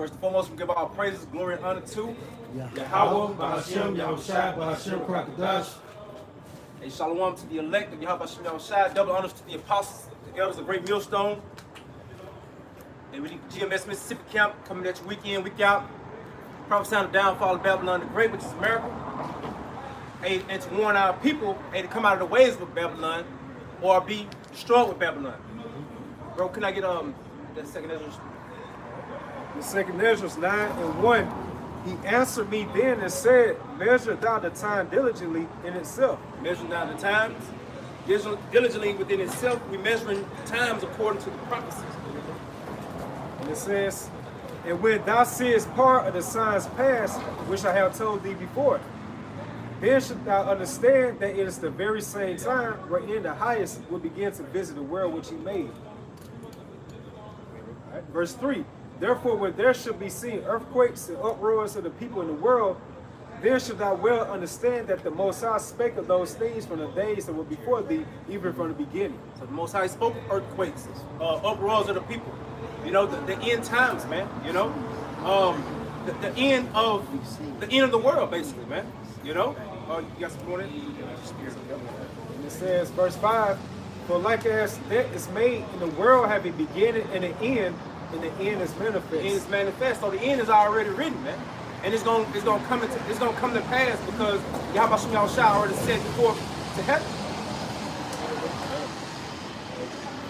First and foremost, we give our praises, glory, and honor to Yahweh, Bahashem, Yahushai, Bahashem, Krakadash. Hey, shalom to the elect of Yahweh Hashem Yahushai. Double honors to the apostles, the elders of Great Millstone. And we need GMS Mississippi Camp coming at you week in, week out. Prophesying the downfall of Babylon the Great, which is America. Hey, and to warn our people, hey, to come out of the ways of Babylon or be destroyed with Babylon. Bro, can I get that second Esdras? The second Esdras 9:1. He answered me then and said, measure thou the time diligently in itself. Measure thou the times diligently within itself. We measuring times according to the prophecies. And it says, and when thou seest part of the signs past, which I have told thee before, then shalt thou understand that it is the very same time wherein the highest will begin to visit the world which he made. Right. Verse 3. Therefore, when there shall be seen earthquakes and uproars of the people in the world, then shalt thou well understand that the Most High spake of those things from the days that were before thee, even from the beginning. So the Most High spoke of earthquakes, uproars of the people. You know, the end times, man. You know, the end of the world, basically, man. You know, you got some more in? And it says, verse 5, for like as that is made in the world have a beginning and an end, and the end is manifest. The end is manifest. So the end is already written, man. And it's gonna come to pass because Yahweh Hashem Yahushai already set before to heaven.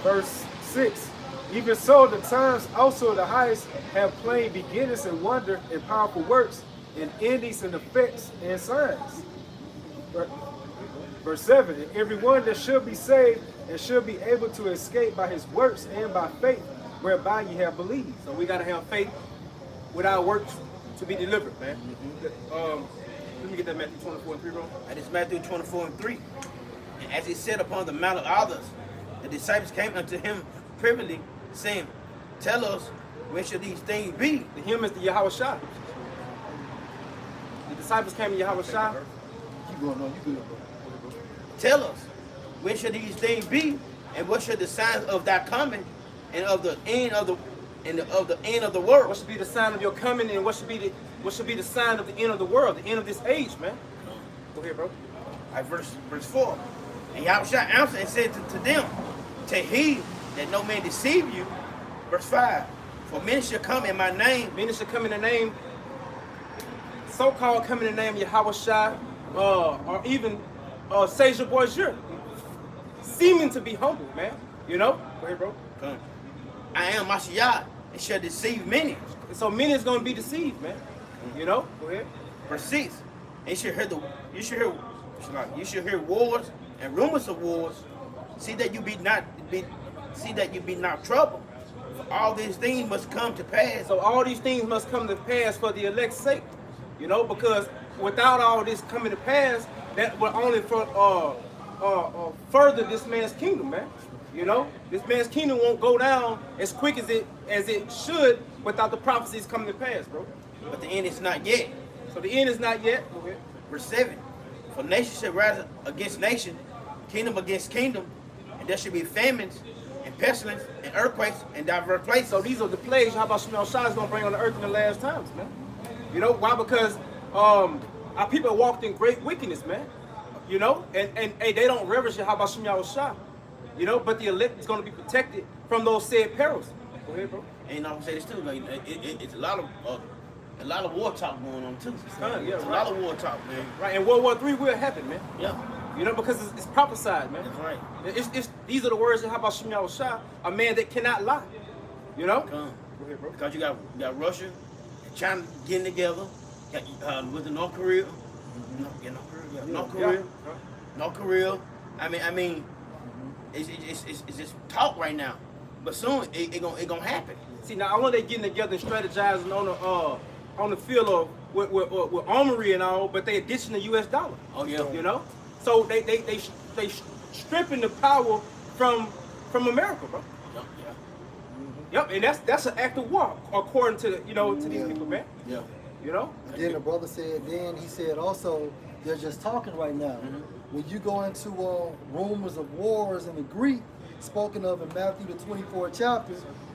Verse 6. Even so, the times also of the highest have plain beginnings and wonder and powerful works and endings and effects and signs. Verse 7. And everyone that should be saved and should be able to escape by his works and by faith, whereby ye have believed. So we gotta have faith without works to be delivered, man. Let me get that Matthew 24:3, bro. That is Matthew 24:3. And as he said upon the Mount of Olives, the disciples came unto him privily, saying, tell us, when shall these things be? The him is the Yahweh Shai. The disciples came to Yahweh Shai. Keep going on, you good, bro. Tell us, when shall these things be? And what shall the signs of thy coming and of the end of the end of the world? What should be the sign of your coming, and what should be the sign of the end of the world, the end of this age, man? Go ahead, bro. Right, verse 4. And Yahushua answered and said to them, take heed that no man deceive you. Verse 5. For many shall come in my name. Many shall come in the name, so-called come in the name of Yahweh Shai, or even Sage Boisier, seeming to be humble, man. You know? Go ahead, bro. Come. I am Mashiach and shall deceive many. And so many is going to be deceived, man. You know? Go ahead. Verse 6. And you should hear wars and rumors of wars. See that you be not troubled. For all these things must come to pass. So all these things must come to pass for the elect's sake. You know, because without all this coming to pass, that will only further this man's kingdom, man. You know, this man's kingdom won't go down as quick as it should without the prophecies coming to pass, bro. But the end is not yet. So the end is not yet. Okay. Verse 7. For nation shall rise against nation, kingdom against kingdom, and there shall be famines and pestilence and earthquakes in diverse places. So these are the plagues how about Shemel Shai is going to bring on the earth in the last times, man. You know, why? Because our people walked in great wickedness, man. You know, and hey, they don't reverence how about Shemel Shai. You know, but the elect is going to be protected from those said perils. Go ahead, bro. And I'm gonna say this too, like it's a lot of war talk going on too. Yeah, it's a lot of war talk, man. Right, and World War III will happen, man. Yeah. You know, because it's prophesied, man. That's right. These are the words of how about Shemel Shai, a man that cannot lie. You know. Go ahead, bro. Because you got Russia and China getting together. With the North Korea. North Korea. I mean. It's just talk right now, but soon it gonna happen. See, now I know they getting together and strategizing on the field of with armory and all, but they ditching the U.S. dollar. Oh yeah. You know, so they stripping the power from America, bro. Yeah. Yep, and that's an act of war according to to these people, man. Yeah. You know. And then the brother said. Then he said also they're just talking right now. When you go into rumors of wars in the Greek, spoken of in Matthew the 24th chapter,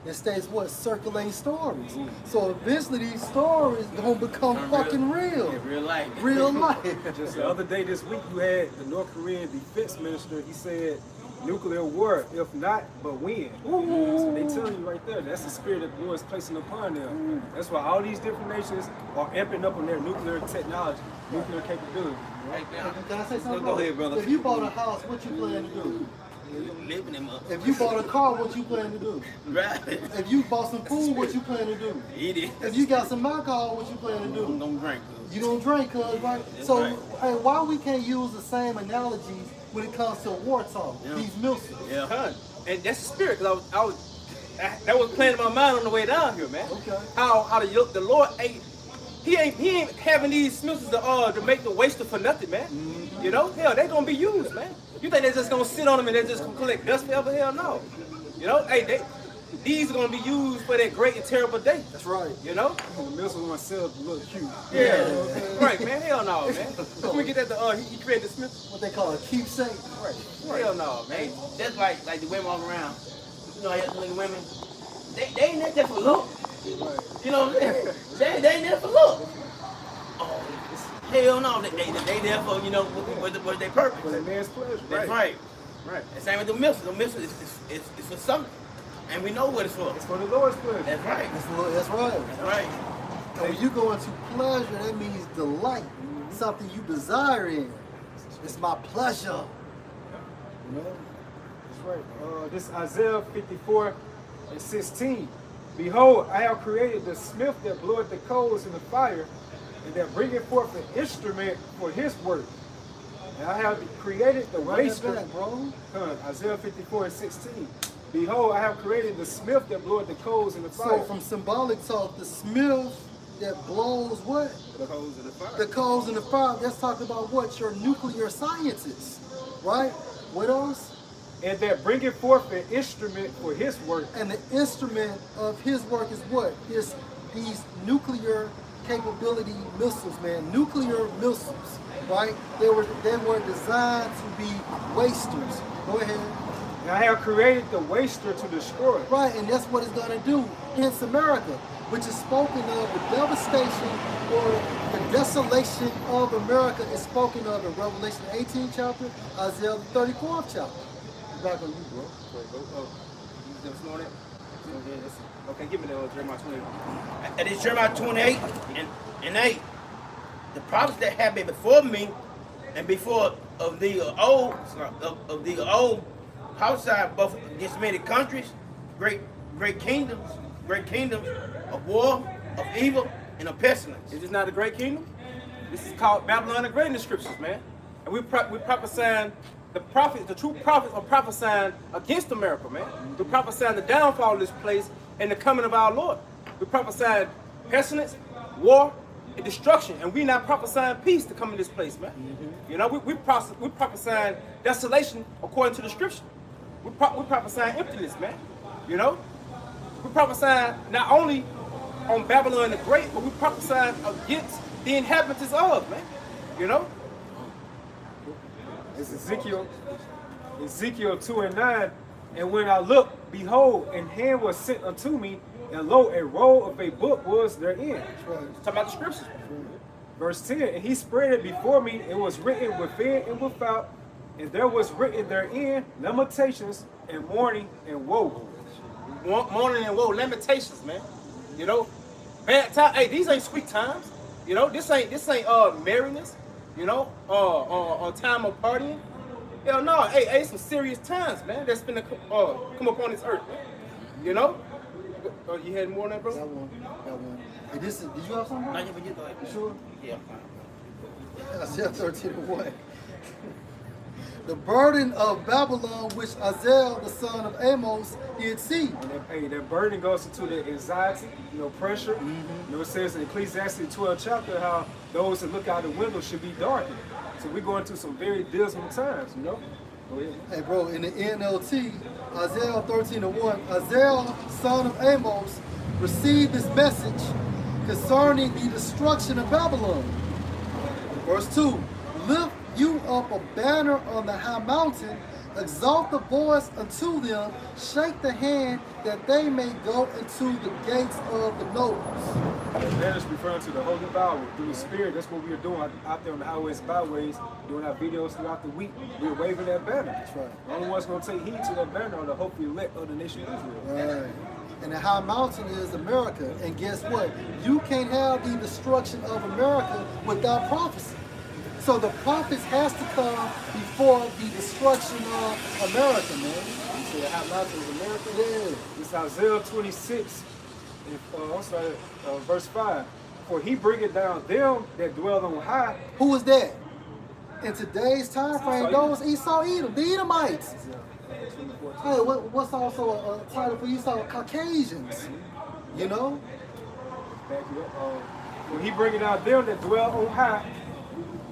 it states what? Circulating stories. So eventually these stories gonna become fucking real. Yeah, real life. Real life. Just the other day this week, you had the North Korean defense minister. He said, nuclear war, if not, but when. So they telling you right there, that's the spirit that the Lord is placing upon them. That's why all these different nations are amping up on their nuclear technology, nuclear capability. Right there. Can I say something? Go ahead, brother. If you bought a house, what you plan to do? Living them up. If you bought a car, what you plan to do? Right. If you bought some food, what you plan to do? Eat it. If you got some alcohol, what you plan to do? Don't drink. You don't drink, cuz, right? That's So, right. hey, why we can't use the same analogies when it comes to war talk? Yeah. These missiles. Yeah. Huh. And that's the spirit, because that was playing in my mind on the way down here, man. Okay. How the Lord ain't he ain't having these missiles to make the waster for nothing, man. You know, hell, they gonna be used, man. You think they're just gonna sit on them and they're just gonna collect dust forever? Hell no. You know, hey, these are gonna be used for that great and terrible day. That's right. You know? The missiles themselves look cute. Yeah. Right, man. Hell no, man. Can we get that? He created the Smith. What they call a keepsake. Right. Hell no, man. Hey, that's like the women walking around. You know, how the women, they ain't there just for look. You know what I'm saying? They ain't there for look. Oh, hell no, they there for, you know, what their purpose. For that man's pleasure. That's right. Right. The same with the missiles. The missiles is for something. And we know what it's for. It's for the Lord's pleasure. That's right. That's right. That's right. And when you go into pleasure, that means delight. Something you desire in. It's my pleasure. You know? That's right. This Isaiah 54:16. Behold, I have created the smith that bloweth the coals in the fire, and that bringeth forth an instrument for his work. And I have created the waster. Back, bro. Isaiah 54:16. Behold, I have created the smith that bloweth the coals in the fire. So from symbolic talk, the smith that blows what? The coals in the fire. The coals in the fire. That's talking about what? Your nuclear scientists, right? What else? And that bringeth forth an instrument for his work. And the instrument of his work is what? Is these nuclear capability missiles, man. Nuclear missiles, right? They were designed to be wasters. Go ahead. And I have created the waster to destroy. Right, and that's what it's going to do. Hence America, which is spoken of, the devastation or the desolation of America is spoken of in Revelation 18 chapter, Isaiah 34th chapter. Back on you, bro. Okay, give me the Jeremiah 28. And it's Jeremiah 28 and 8. The prophets that have been before me and before of the old prophesied both against many countries, great kingdoms of war, of evil, and of pestilence. Is this not a great kingdom? This is called Babylon the Great in the scriptures, man. And we prophesying, the true prophets are prophesying against America, man. We're prophesying the downfall of this place and the coming of our Lord. We're prophesying pestilence, war, and destruction. And we're not prophesying peace to come in this place, man. You know, we're prophesying desolation according to the scripture. We're prophesying emptiness, man. You know? We're prophesying not only on Babylon the Great, but we're prophesying against the inhabitants of, man. You know? It's Ezekiel 2:9. And when I looked, behold, an hand was sent unto me, and lo, a roll of a book was therein. Talking about the scriptures. Verse 10, and he spread it before me, it was written within and without, and there was written therein lamentations and mourning and woe. Mourning and woe, lamentations, man. You know? Bad time. Hey, these ain't sweet times. You know, this ain't merriness. You know, time of partying. Hell no, hey, some serious times, man. That's been come upon this earth, man. You know. You had more on that, bro? That one. Hey, did you have something? No, but you go ahead. You sure? Yeah. Isaiah 13:1. The burden of Babylon, which Isaiah the son of Amos did see. And that burden goes into the anxiety, pressure. You know, it says in Ecclesiastes 12 chapter how those that look out the window should be darkened. So we're going through some very dismal times, you know? Go ahead. Hey, bro, in the NLT, Isaiah 13:1, Isaiah son of Amos received this message concerning the destruction of Babylon. Verse 2, lift you up a banner on the high mountain exalt the voice unto them, shake the hand, that they may go into the gates of the nobles. That is referring to the Holy Bible through the Spirit. That's what we are doing out there on the highways and byways, doing our videos throughout the week. We're waving that banner. That's right. The only one's going to take heed to that banner are the hopefully elect of the nation of Israel. Right. And the high mountain is America. And guess what? You can't have the destruction of America without prophecy. So the prophets has to come before the destruction of America, man. You say the high mountain is America? Yeah. It's Isaiah 26, verse 5. For he bringeth down them that dwell on high. Who is that? In today's time frame, those Esau Edom, the Edomites. Hey, what's also a title for Esau? Caucasians. You know? Back you up. For he bringeth down them that dwell on high.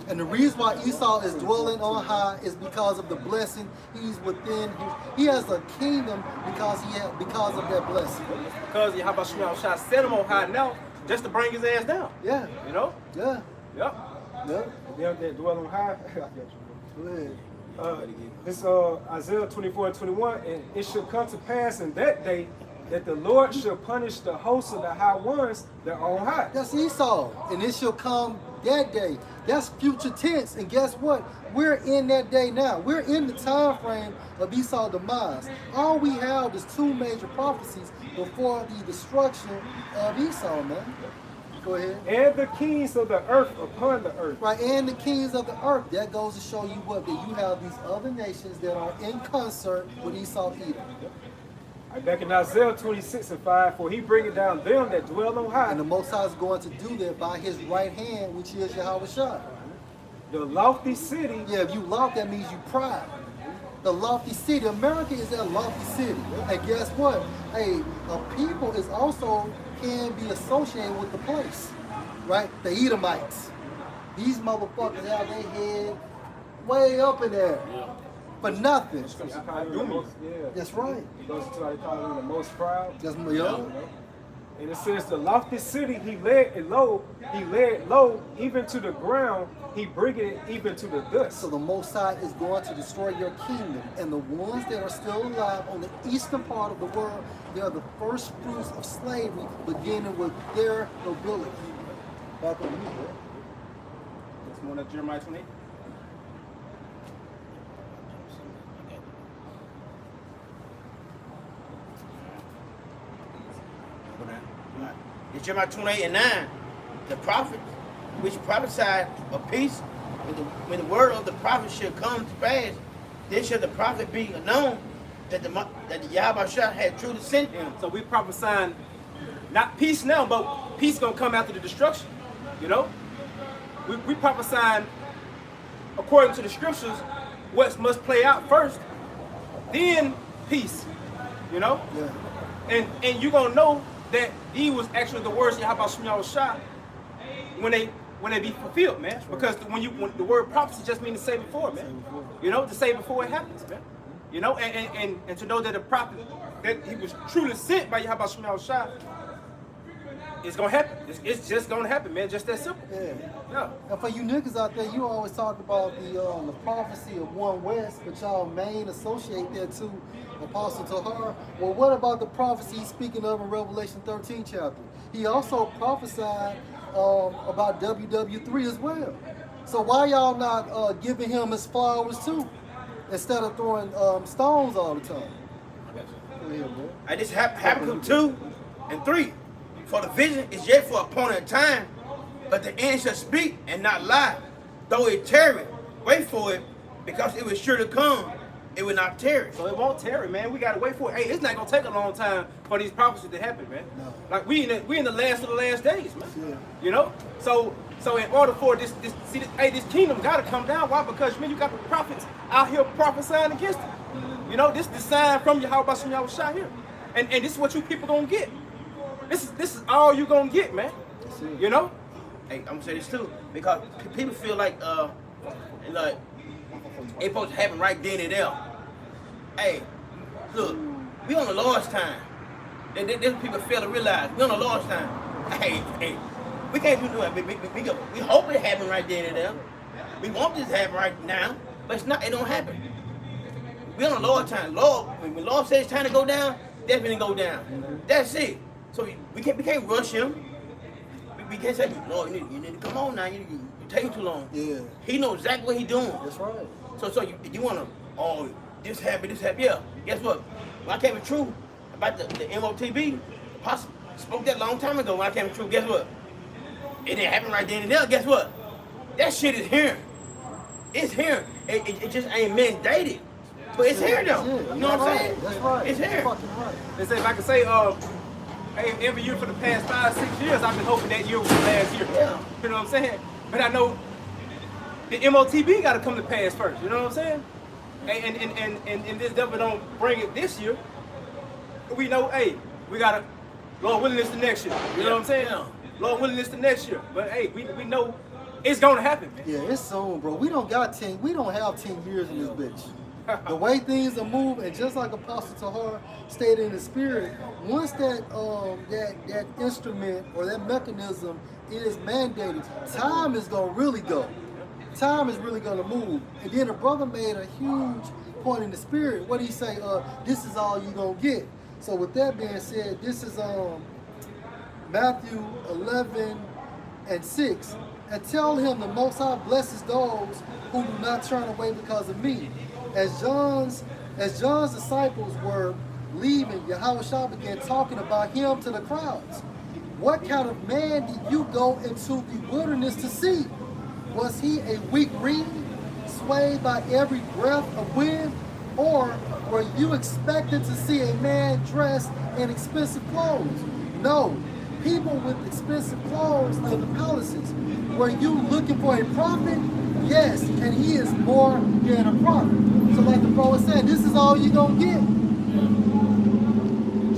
And the reason why Esau is dwelling on high is because of the blessing he's within. He has a kingdom because of that blessing. Because Yahweh Shah set him on high now just to bring his ass down. Yeah. You know? Yeah. Yep. Yeah. Them that dwell on high. Go ahead. This Isaiah 24:21, and it shall come to pass in that day that the Lord shall punish the hosts of the high ones that are on high. That's Esau. And it shall come that day. That's future tense. And guess what? We're in that day now. We're in the time frame of Esau's demise. All we have is two major prophecies before the destruction of Esau, man. Go ahead. And the kings of the earth upon the earth. Right, and the kings of the earth. That goes to show you what? That you have these other nations that are in concert with Esau Edom. Back in Isaiah 26:5, for he bringeth down them that dwell on high. And the Most High is going to do that by his right hand, which is Yahweh Shah. The lofty city. Yeah, if you loft, that means you proud. The lofty city. America is that lofty city. And guess what? Hey, a people is also can be associated with the place. Right? The Edomites. These motherfuckers have their head way up in there. For nothing. That's right. Those two I call them the most proud. That's young. And it says the lofty city he led low, even to the ground, he bringeth it even to the dust. So the Most High is going to destroy your kingdom. And the ones that are still alive on the eastern part of the world, they are the first fruits of slavery, beginning with their nobility. Back on you, bro. That's more than Jeremiah 28. In Jeremiah 28:9, the prophet which prophesied of peace, when the word of the prophet shall come to pass, then shall the prophet be known that the Yahweh Shah had truly sent him. So we prophesying not peace now, but peace gonna come after the destruction. You know? We prophesying according to the scriptures what must play out first, then peace. You know? Yeah. And you're gonna know that these was actually the words of Yahweh Shah when they be fulfilled, man. Because when the word prophecy just means to say before, man. You know, to say before it happens, man. You know, and to know that the prophet that he was truly sent by Yahweh Shah, it's gonna happen. It's just gonna happen, man. Just that simple. Yeah. And for you niggas out there, you always talk about the prophecy of one West, but y'all main associate that to Apostle Tahar. Well, what about the prophecy he's speaking of in Revelation 13 chapter? He also prophesied about WW3 as well. So why y'all not giving him his flowers too, instead of throwing stones all the time? Go ahead, bro. I just Habakkuk 2:3. For the vision is yet for a point of time, but the end shall speak and not lie. Though it tarry, wait for it, because it will sure to come. It will not tarry. So it won't tarry, man. We gotta wait for it. Hey, it's not gonna take a long time for these prophecies to happen, man. No. Like we in the last of the last days, man. Yeah. You know. So in order for this kingdom gotta come down. Why? Because man, you got the prophets out here prophesying against it. You know, this is the sign from Yahweh Shah here, and this is what you people gonna get. This is all you gonna get, man. You know. Hey, I'm gonna say this too, because people feel like it's supposed to happen right then and there. Hey, look, we on the Lord's time. This people fail to realize we on the Lord's time. Hey, we can't do that. We hope it happen right then and there. We want this to happen right now, but it's not. It don't happen. We on the Lord time. Lord, when the Lord says it's time to go down, definitely go down. That's it. So we can't rush him. We can't say, Lord, you need to come on now. You taking too long. Yeah. He knows exactly what he's doing. That's right. So you want to, oh, this happened. Yeah. Guess what? When I came to truth about the MOTB, Apostle spoke that long time ago when I came to truth. Guess what? It didn't happen right then and there. Guess what? That shit is here. It's here. It just ain't mandated. But it's here though. You know what I'm saying? That's right. It's here. Fucking right. They say, if I can say, hey, every year for the past 5-6 years, I've been hoping that year was the last year. Yeah. You know what I'm saying? But I know the MOTB got to come to pass first. You know what I'm saying? And this devil don't bring it this year. We know, hey, we got to, Lord willing, this the next year. You know what I'm saying? Yeah. Lord willing, this the next year. But hey, we know it's going to happen, man. Yeah, it's soon, bro. We don't have 10 years in this bitch. The way things are moving, and just like Apostle Tahar stated in the spirit, once that instrument or that mechanism is mandated, time is gonna really go. Time is really gonna move. And then the brother made a huge point in the spirit. What did he say? This is all you gonna get. So with that being said, this is Matthew 11:6. And tell him the Most High blesses those who do not turn away because of me. As John's disciples were leaving, Yahushua began talking about him to the crowds. What kind of man did you go into the wilderness to see? Was he a weak reed, swayed by every breath of wind? Or were you expected to see a man dressed in expensive clothes? No, people with expensive clothes live in palaces. Were you looking for a prophet? Yes, and he is more than a prophet. So like the bro was saying, this is all you're going to get.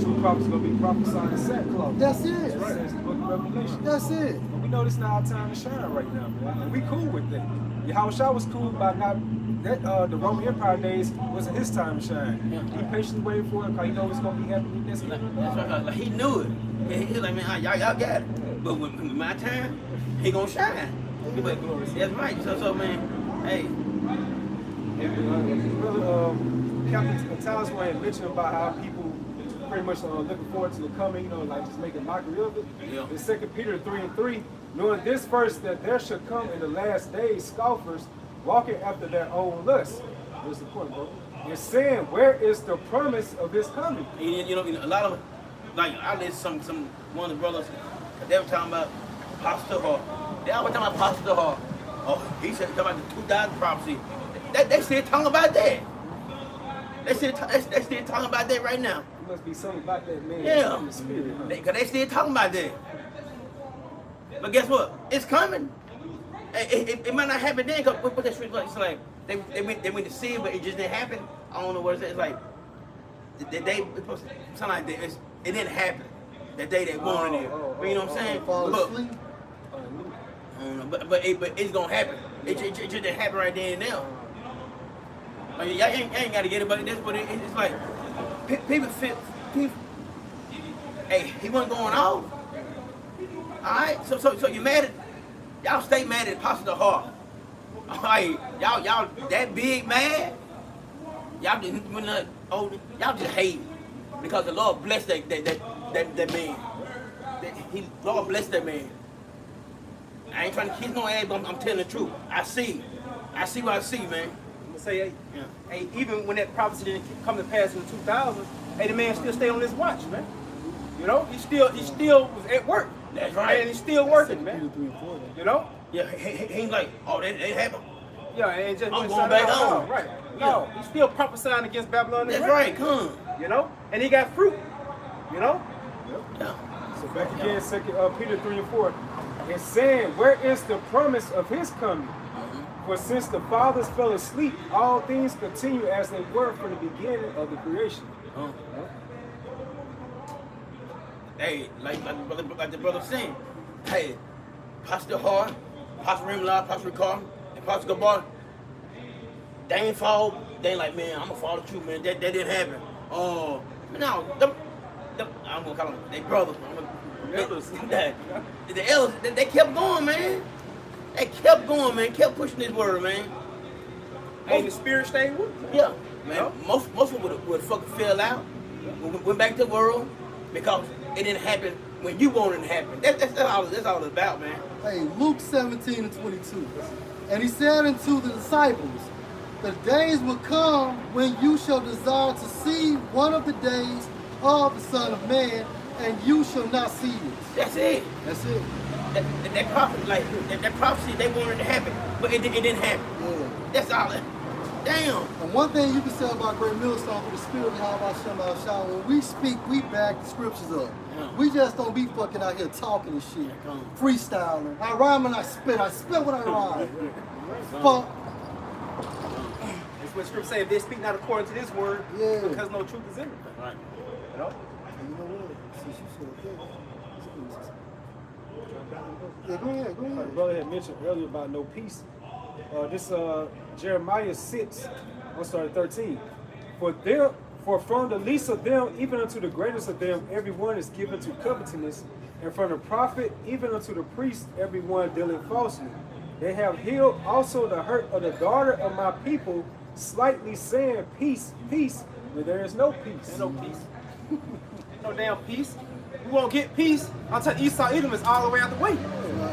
True prophets going to be prophesying in sackcloth. That's it. That's right. That's the book of Revelation. That's it. But we know this not our time to shine right now, man. And we cool with that. Yahushua was cool by not, the Roman Empire days wasn't his time to shine. Yeah. He patiently waited for it because he knows it's going to be happening this year. That's right. Like, he knew it. He was like, man, y'all got it. But when my time, he gonna shine. That's right. So man, hey. Captain Talisman had mentioned about how people pretty much looking forward to the coming, like just making mockery of it. Yeah. In 2 Peter 3:3, knowing this verse that there should come in the last days scoffers walking after their own lust. What's the point, bro? And saying, where is the promise of his coming? And, a lot of, like, I listened to one of the brothers, they were talking about Apostle Hall. They always talking about Apostle Hall. Oh, he said talking about the 2000 prophecy. They still talking about that. They still talking about that right now. There must be something about that man Yeah. in the spirit. Huh? Because they still talking about that. But guess what? It's coming. It might not happen then. Cause what that street like? It's like they went to see it, but it just didn't happen. I don't know what it is. It's like something like that. It didn't happen that day they wanted it. But you know what I'm saying? Fall asleep. I don't know, but it's gonna happen. It just didn't happen right then and there. Like, y'all ain't gotta get it, but it's like people feel. Hey, he wasn't going off. Alright, so you mad at y'all stay mad at Apostle Hall. Alright, y'all that big mad? Y'all just hate because the Lord blessed that man. Lord bless that man. I ain't trying to kiss no ass, but I'm telling the truth. I see what I see, man. I'm gonna say, hey, even when that prophecy didn't come to pass in the 2000s, hey, the man still stayed on his watch, man. You know, he still was at work. That's right. And he's still working, man. You know? Yeah, he ain't like, oh, that happened. Yeah, and just I'm going back home. Right. Yeah. No, he's still prophesying against Babylon. That's right, come. You know? And he got fruit. You know? Yeah. So back again, 2 Peter 3:4, and saying, where is the promise of his coming? For since the fathers fell asleep, all things continue as they were from the beginning of the creation. Hey, like the brother saying, hey, Pastor Hart, Pastor Rimlaw, Pastor Ricard, and Pastor Gabar, they ain't fall. They ain't like, man, I'm gonna follow the truth, man. That didn't happen. Oh, no, I'm gonna call them they brothers. The elders, they kept going, man. They kept going, man. Kept pushing this word, man. And the spirit stayed with him. Yeah. Man, most of them would fucking fell out. Went back to the world because it didn't happen when you wanted it to happen. That's all it's about, man. Hey, Luke 17:22. And he said unto the disciples, the days will come when you shall desire to see one of the days of the Son of Man, and you shall not see it. That's it. That's it. That prophet, like that prophecy, they wanted it to happen, but it didn't happen. Yeah. That's all. Damn. And one thing you can say about Great Millstone for the spirit of Yahweh Shem Al Shah, when we speak, we back the scriptures up. Yeah. We just don't be fucking out here talking and shit. Freestyling. I rhyme and I spit what I rhyme. Fuck. That's what scripture say. If they speak not according to this word, Yeah. because no truth is in it. Right. You know? You know what? Since you said that. Yeah, go ahead, go My ahead. brother had mentioned earlier about no peace. This Jeremiah 6, I'm sorry, 13. For from the least of them, even unto the greatest of them, everyone is given to covetousness, and from the prophet, even unto the priest, everyone dealing falsely. They have healed also the hurt of the daughter of my people, slightly saying, peace, peace, but there is no peace. Ain't no peace. No damn peace. We won't get peace until Esau Edom is all the way out the way.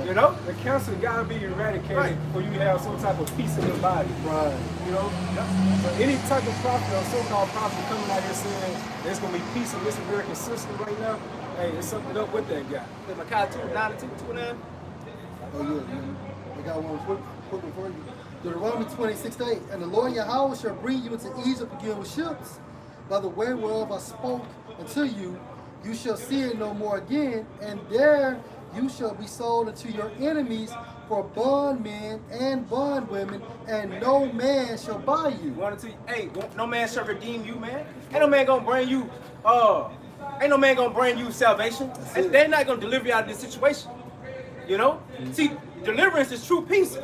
You know? The cancer gotta be eradicated Right. for you to have some type of peace in your body. Right. You know? So any type of prophet or so-called prophet coming out here saying there's gonna be peace in this American system right now, hey, there's something up with that guy. Malachi 2:9-2:9. Oh yeah, man. I got one quick for you. Deuteronomy 26:8. And the Lord Yahweh shall bring you into Egypt again with ships, by the way whereof I spoke unto you. You shall see it no more again, and there you shall be sold unto your enemies for bondmen and bondwomen, and no man shall buy you. Wanted to, hey, no man shall redeem you, man. Ain't no man gonna bring you, salvation. it. They're not gonna deliver you out of this situation. You know? See, deliverance is true peace.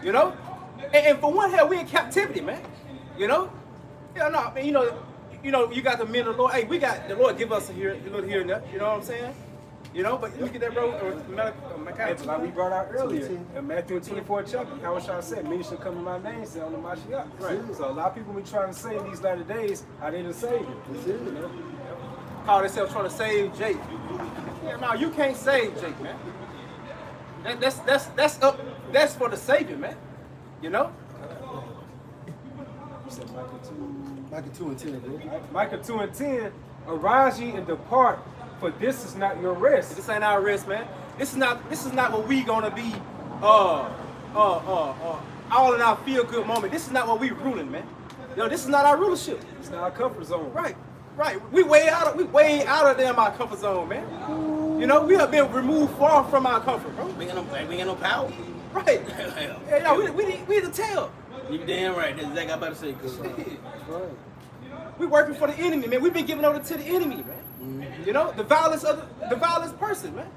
You know? And for one, hell, we in captivity, man. You know? Yeah, no, I mean, you got the men of the Lord. Hey, we got the Lord give us a little here and there. You know what I'm saying? You know, but look at that, bro. And like we brought out earlier, in Matthew 24 chapter, how was I said, many shall come in my name, say on the Mashiach. Right. So a lot of people be trying to say in these latter days how they done saved it. That's it. You know? Call themselves trying to save Jake. Yeah, no, you can't save Jake, man. That's for the Savior, man. You know? You said Micah 2. Micah 2:10, bro. Micah 2:10, arise ye and depart, for this is not your rest. This ain't our rest, man. This is not what we gonna be all in our feel good moment. This is not what we ruling, man. Yo, this is not our rulership. It's not our comfort zone. Right. We way out of damn our comfort zone, man. You know, we have been removed far from our comfort, bro. We ain't no power. Right. Yeah, we need to tell. You damn right. That's exactly what I'm about to say. Cause, Right. We working for the enemy, man. We've been giving over to the enemy, man. You know, the violence person, man.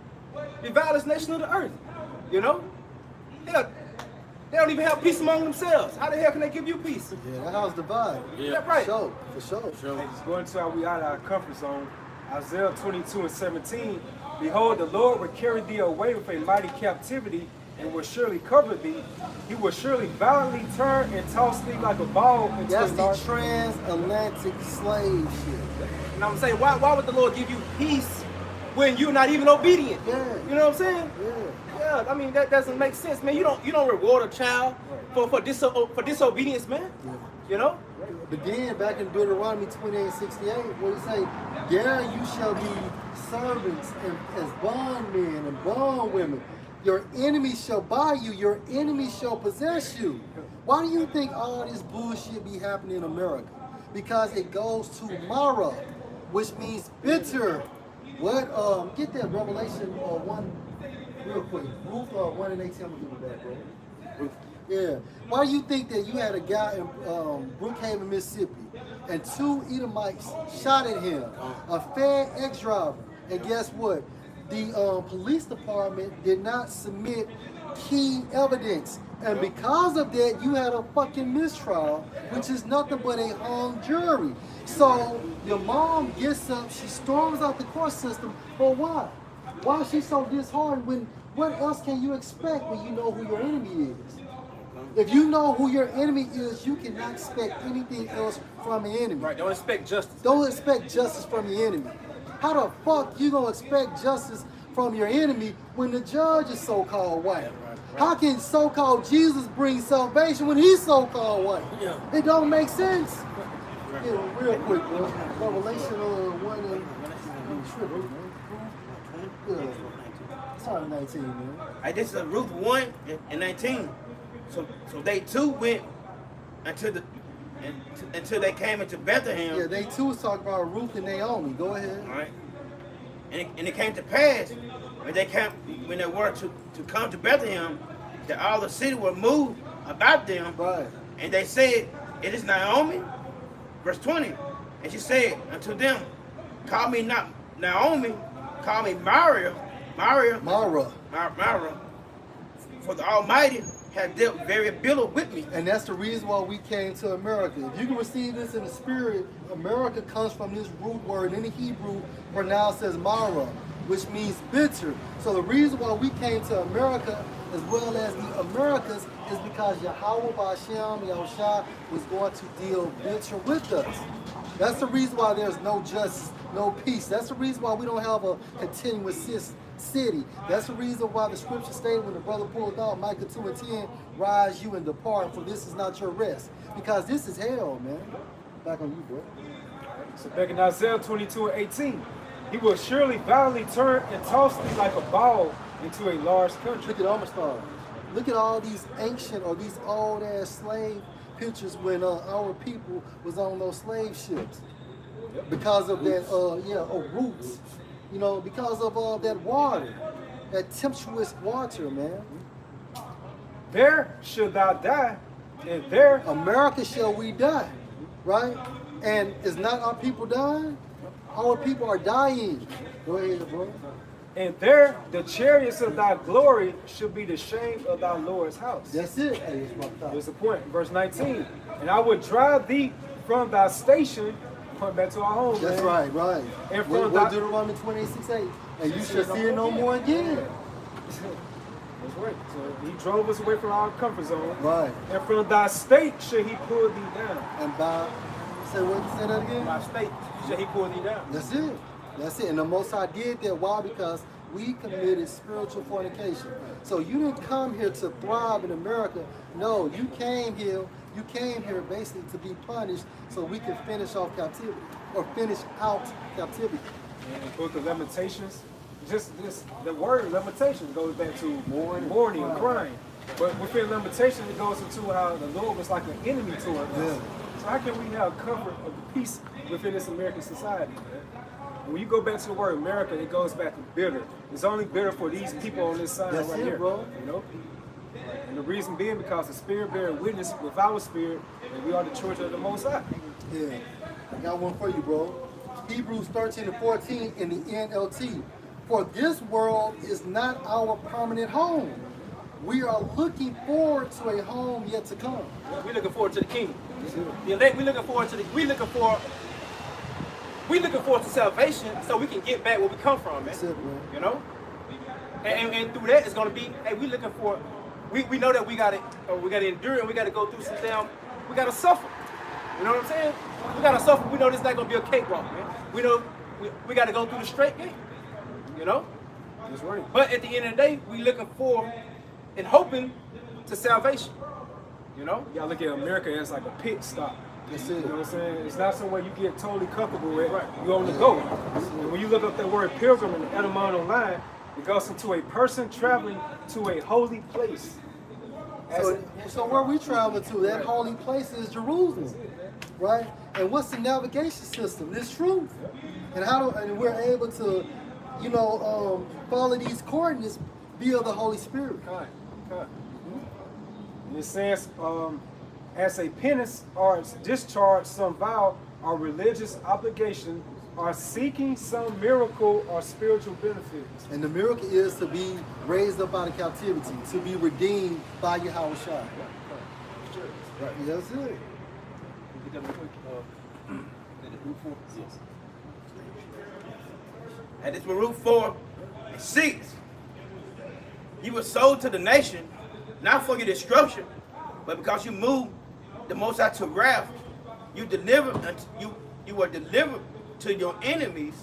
The violence nation of the earth. You know? They don't even have peace among themselves. How the hell can they give you peace? Yeah, that house divided. Yeah, right. For sure. It's going to how we out of our comfort zone. Isaiah 22:17, behold, the Lord will carry thee away with a mighty captivity, and will surely cover thee. He will surely violently turn and toss thee like a ball into That's a the large... transatlantic slave shit. And I'm saying, why would the Lord give you peace when you're not even obedient? Yeah. You know what I'm saying? Yeah. Yeah, I mean that doesn't make sense, man. You don't reward a child for disobedience, man. Yeah. You know? But then back in Deuteronomy 28:68, what he say? There you shall be servants and as bondmen and bondwomen. Your enemies shall buy you. Your enemies shall possess you. Why do you think all this bullshit be happening in America? Because it goes to Mara, which means bitter. What? Get that Revelation 1 real quick. Ruth 1:18. I'm gonna give it back, bro. Yeah. Why do you think that you had a guy in Brookhaven, Mississippi, and 2 Edomites shot at him, a FedEx driver, and guess what? The police department did not submit key evidence, and because of that, you had a fucking mistrial, which is nothing but a hung jury. So your mom gets up, she storms out the court system, but why? Why is she so disheartened when? What else can you expect when you know who your enemy is? If you know who your enemy is, you cannot expect anything else from an enemy. Right. Don't expect justice. Don't expect justice from the enemy. How the fuck you gonna expect justice from your enemy when the judge is so-called white? How can so-called Jesus bring salvation when he's so-called white? Yeah. It don't make sense. Yeah, real quick, bro. Revelation 1 and triple, man. Yeah. Sorry, 19, man. Hey, this is Ruth 1 and 19. So they too went until they came into Bethlehem. Yeah, they too was talking about Ruth and Naomi. Go ahead. All right. And it came to pass when they were to come to Bethlehem, that all the city were moved about them. Right. And they said, "It is Naomi." Verse 20. And she said unto them, "Call me not Naomi, call me Mara. For the Almighty has dealt very bitter with me." And that's the reason why we came to America. If you can receive this in the spirit, America comes from this root word in the Hebrew pronounced as Mara, which means bitter. So the reason why we came to America as well as the Americas is because Yahweh Ba'Shem, Yahushua, was going to deal bitter with us. That's the reason why there's no justice, no peace. That's the reason why we don't have a continuous city. That's the reason why the scripture stated when the brother pulled out Micah 2 and 10, rise you and depart, for this is not your rest. Because this is hell, man. Back on you, bro. So back in Isaiah 22 and 18, he will surely violently turn and toss thee like a ball into a large country. Look at Amistad. Look at all these ancient or these old ass slave pictures when our people was on those slave ships. Because of that, roots. You know, because of that water, that tempestuous water, man. There shall thou die, and there America shall we die, right? And is not our people dying? Our people are dying. Go ahead, bro. and there the chariots of thy glory shall be the shame of thy Lord's house. That's it. Hey, it's my thought. Here's the point, verse 19. And I would drive thee from thy station, point back to our home. That's man. right. And from What thy, Deuteronomy 26:8. And you shall see it no more again. That's right. So he drove us away from our comfort zone. Right. And from thy state shall he pull thee down. And by, say that again? My state, shall he pull thee down? That's it. That's it. And the Most High did that. Why? Because we committed spiritual fornication. So you didn't come here to thrive in America. No, you came here basically to be punished so we can finish off captivity or finish out captivity. And the book of Lamentations, just the word lamentation goes back to mourning and crying. But within lamentation, it goes into how the Lord was like an enemy toward us. Yeah. So how can we have comfort of the peace within this American society? When you go back to the word America, it goes back to bitter. It's only bitter for these people on this side That's right it, here. bro. You know? And the reason being because the Spirit bearing witness with our spirit that we are the church of the Most High. Yeah. I got one for you, bro. Hebrews 13 and 14 in the NLT. For this world is not our permanent home. We are looking forward to a home yet to come. We're looking forward to the kingdom. The elect, we're looking forward to salvation so we can get back where we come from, man. That's it, bro. You know? And through that it's gonna be, hey, we looking for, we know that we gotta endure and we gotta go through some we gotta suffer. You know what I'm saying? We gotta suffer. We know this is not gonna be a cakewalk, man. We know we gotta go through the straight gate. You know? That's right. But at the end of the day, we looking for and hoping to salvation. You know? You gotta look at America as like a pit stop. That's You it. know what I'm saying? It's not somewhere you get totally comfortable with. You only go. And when you look up that word pilgrim in the etymology online, it goes into a person traveling to a holy place. So where we travel to, that holy place is Jerusalem, right? And what's the navigation system? This truth. And we're able to, follow these coordinates via the Holy Spirit. And it says, as a penance or discharge some vow or religious obligation or seeking some miracle or spiritual benefits. And the miracle is to be raised up out of captivity, to be redeemed by Yahweh Shai. Right. Yes, it. And this was Ruth 4 and 6. You were sold to the nation, not for your destruction, But because you moved the Most High to wrath, you were delivered to your enemies.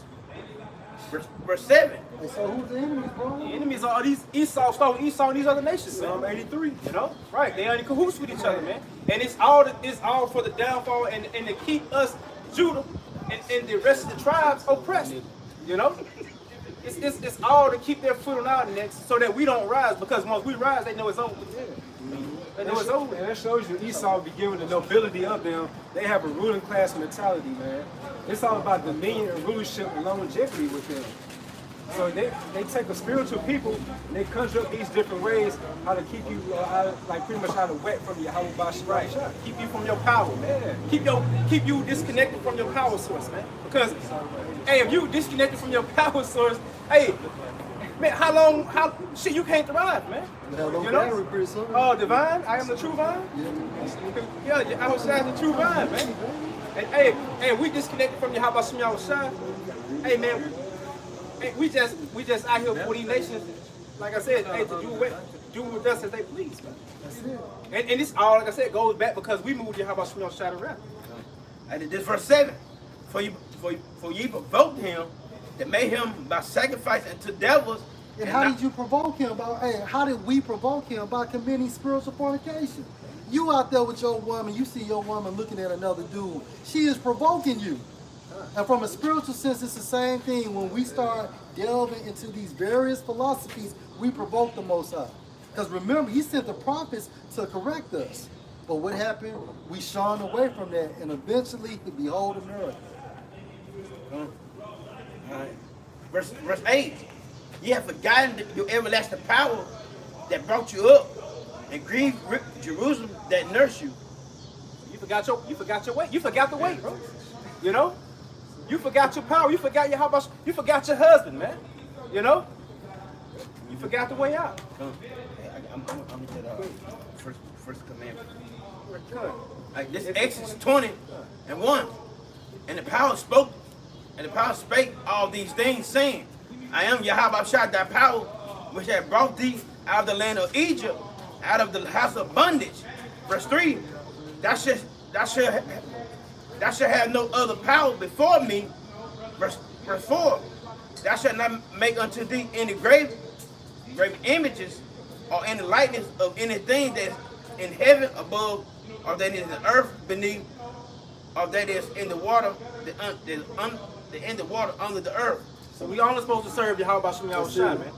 Verse 7. And so who's the enemies, bro? The enemies are these Esau, stole Esau and these other nations, man. Psalm 83. You know, right? They are in cahoots with each other, man. And it's all for the downfall and to keep us, Judah, and the rest of the tribes oppressed. You know, it's all to keep their foot on our necks so that we don't rise. Because once we rise, they know it's over. They know it's over. And that shows you Esau be given the nobility of them. They have a ruling class mentality, man. It's all about dominion and rulership and longevity with them. So they take a spiritual people and they conjure up these different ways how to keep you, like pretty much how to wet from your right. Keep you from your power, man. Keep you disconnected from your power source, man. Because, hey, if you disconnected from your power source, hey, man, shit, you can't thrive, man. You know? Pretty soon. Oh, the vine, I am the true vine. Yeah, I was the true vine, man. And hey, we disconnected from Yahweh Shem Yahushua. Hey, man. We just out here for these nations, like I said, hey, to do with us as they please, man. That's it. And this all, like I said, goes back because we moved Yahweh Shem Yahushua to wrath. And this verse 7. For ye provoked him that made him by sacrifice unto devils. And how did you provoke him? How did we provoke him? By committing spiritual fornication. You out there with your woman, you see your woman looking at another dude. She is provoking you. And from a spiritual sense, it's the same thing. When we start delving into these various philosophies, we provoke the Most High. Because remember, he sent the prophets to correct us. But what happened? We shunned away from that, and eventually, behold America. Verse 8. Ye have forgotten your everlasting power that brought you up, and grieved Jerusalem that nursed you. You forgot your weight. You forgot the weight, bro. You know? You forgot your power. You forgot your you forgot your husband, man. You know? You forgot the way out. I'm first commandment. Like this Exodus 20:1. And the power spoke, and the power spake all these things, saying, I am Yahweh Shah, thy power, which hath brought thee out of the land of Egypt, out of the house of bondage. Verse 3. Thou shalt have no other power before me. Verse 4. Thou shalt not make unto thee any graven images or any likeness of anything that is in heaven above, or that is in the earth beneath, or that is in the water, in the water under the earth. So we only supposed to serve Yahweh Shem Yahushua, man.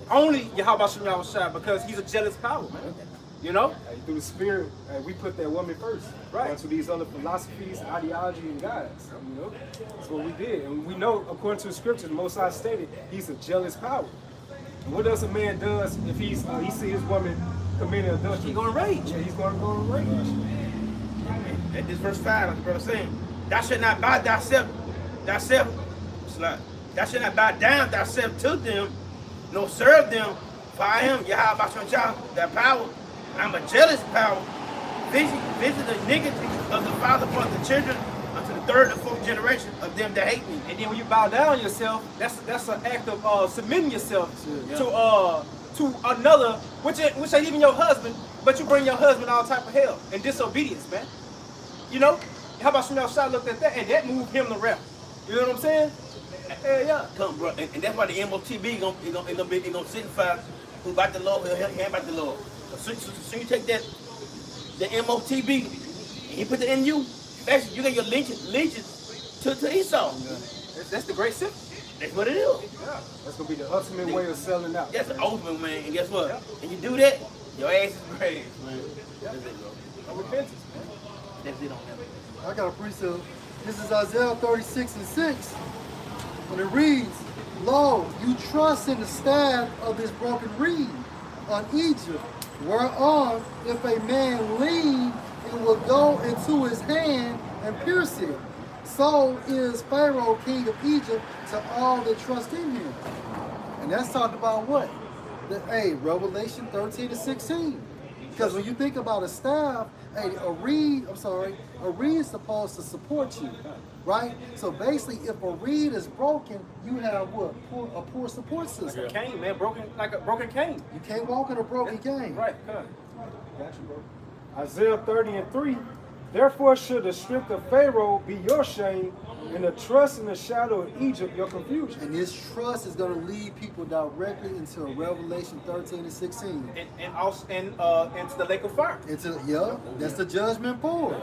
Only Yahweh Shem Yahushua, because he's a jealous power, man. You know? Through the spirit, we put that woman first. Right. To these other philosophies, ideology, and gods. You know? That's what we did. And we know, according to the scripture, the Most High stated, he's a jealous power. And what does a man does if he sees his woman committing adultery? He's going to rage. Yeah, he's going to go and rage. And this verse 5, like the brother saying, thou shalt not bow thyself, thou shalt not bow down thyself to them, nor serve them, for I am Yahweh Shah, thy power. I'm a jealous power, visit the iniquity of the father for the children unto the third and fourth generation of them that hate me. And then when you bow down yourself, that's an act of submitting yourself to another, which ain't even your husband, but you bring your husband all type of hell and disobedience, man. You know? How about Shem Yahushua looked at that and that moved him to wrath? You know what I'm saying? Yeah. Come, bro, and that's why the MOTB gonna signify who about the Lord, who ain't about the Lord. So you take the MOTB, and he put it in you. Actually, you got your allegiance to Esau. That's the great sin. That's what it is. Yeah. That's going to be the ultimate way of selling out. That's the ultimate, man. And guess what? And you do that, your ass is brave, man. Yeah. That's it, bro. No repentance, man. That's it on that. I got a precept. This is Isaiah 36:6. When it reads, Lo, you trust in the staff of this broken reed on Egypt, whereon if a man lean, it will go into his hand and pierce it. So is Pharaoh, king of Egypt, to all that trust in him. And that's talking about what? Revelation 13:16. Because when you think about a staff, a reed is supposed to support you, right? So basically, if a reed is broken, you have what? A poor support system. Like a cane, man, like a broken cane. You can't walk in a broken cane. Right, come on. Got you, bro. Isaiah 30:3. Therefore should the strength of Pharaoh be your shame, and the trust in the shadow of Egypt your confusion. And his trust is going to lead people directly into Revelation 13 and 16. And also into the lake of fire. That's the judgment board,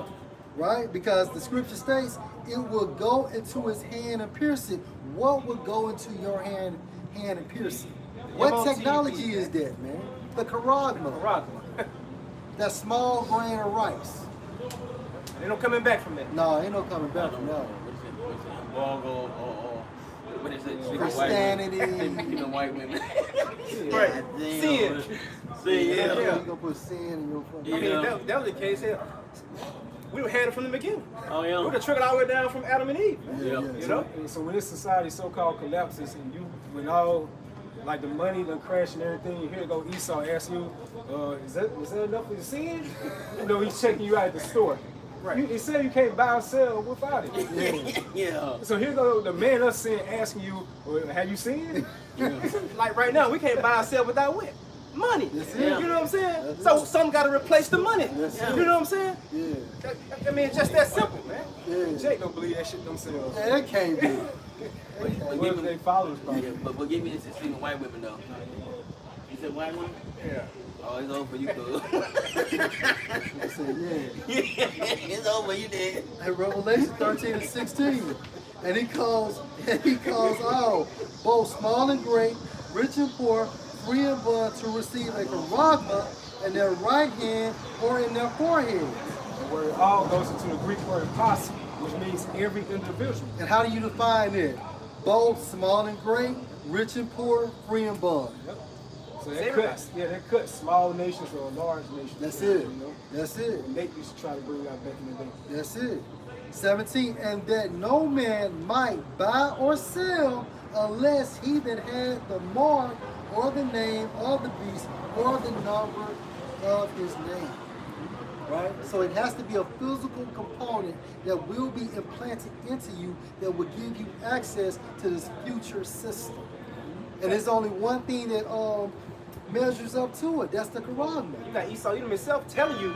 right? Because the scripture states it will go into his hand and pierce it. What would go into your hand and pierce it? What technology is that, man? The charagma. That small grain of rice. Ain't no coming back from that. No, ain't no coming back from that. What is it? Christianity. Even white women. Right. Sin. Yeah. You're gonna put sin in your fucking. I mean, that was the case here. We were had it from the beginning. Oh yeah. We would have trickled all the way down from Adam and Eve. Yeah. You know? So when this society so-called collapses, and when all like the money done crash and everything, you hear go Esau ask you, is that enough for your sin? You know, he's checking you out at the store. Right. He said you can't buy or sell without it. Yeah. So here go the man us sin asking you, well, have you sinned? Like right now, we can't buy ourselves without what? Money. That's You it. know what I'm saying? That's So it. some got to replace the money. That's You it. know what I'm saying? Yeah. I mean, it's just that simple, man. Yeah. Jake don't believe that shit themselves. Yeah, that can't be. What if they followers probably? Yeah, but give me this even white women though. You said white women? Yeah. Oh, it's over for you, dude. I said, yeah. It's over, you did. In Revelation 13 and 16. And he calls all, both small and great, rich and poor, free and bond, to receive a charagma in their right hand or in their forehead. The word all goes into the Greek word posse, which means every individual. And how do you define it? Both small and great, rich and poor, free and bond. Yep. So that cuts small nations or large nations. That's it. You know? That's it. And they used to try to bring out back in the day. That's it. 17, and that no man might buy or sell unless he that had the mark or the name of the beast or the number of his name. Right? So it has to be a physical component that will be implanted into you that will give you access to this future system. And there's only one thing that measures up to it. That's the charagma. You got Esau himself telling you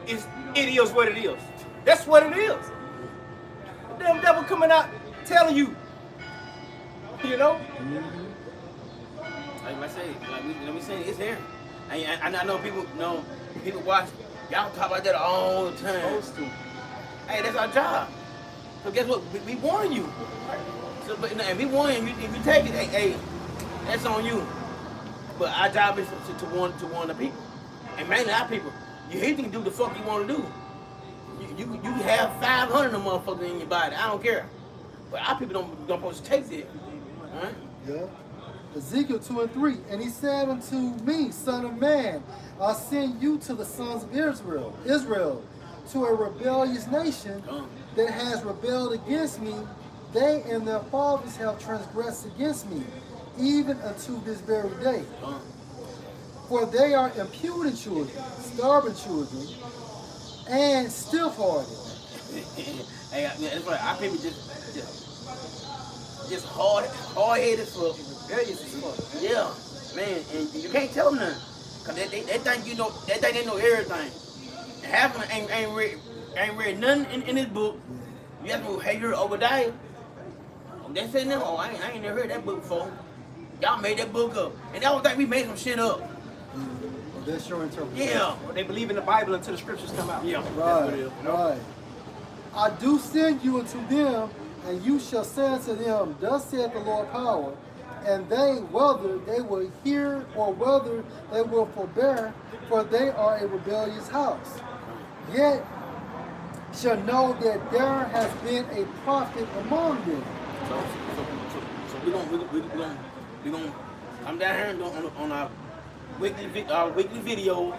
it is what it is. That's what it is. The damn devil coming out telling you. You know? Like I say, we say it's here. And I know people watch. Y'all talk about that all the time. Hey, that's our job. So guess what? We warn you. So, and we warn you. If you take it, hey, that's on you. But our job is to warn the people, and mainly our people. You can do the fuck you want to do. You have 500 of them motherfuckers in your body. I don't care. But our people don't supposed to take it. All right? Yeah. Ezekiel 2 and 3. And he said unto me, Son of man, I'll send you to the sons of Israel, to a rebellious nation that has rebelled against me. They and their fathers have transgressed against me, even unto this very day. For they are impudent children, stubborn children, and stiff-hearted. Hey, that's right. Our people just hard-headed fuck. Yeah, man, and you can't tell them nothing, cause they think you know. They think they know everything. And half of them ain't read nothing in this book. You have to hey, you're Obadiah. They say no. I ain't never heard that book before. Y'all made that book up, and I was think we made some shit up. Well, that's your interpretation. Yeah. Well, they believe in the Bible until the scriptures come out. Yeah. Right. Right. I do send you unto them, and you shall say unto them, Thus saith the Lord power. And they, whether they will hear or whether they will forbear, for they are a rebellious house. Yet shall know that there has been a prophet among them. So we gonna come down here and on our weekly videos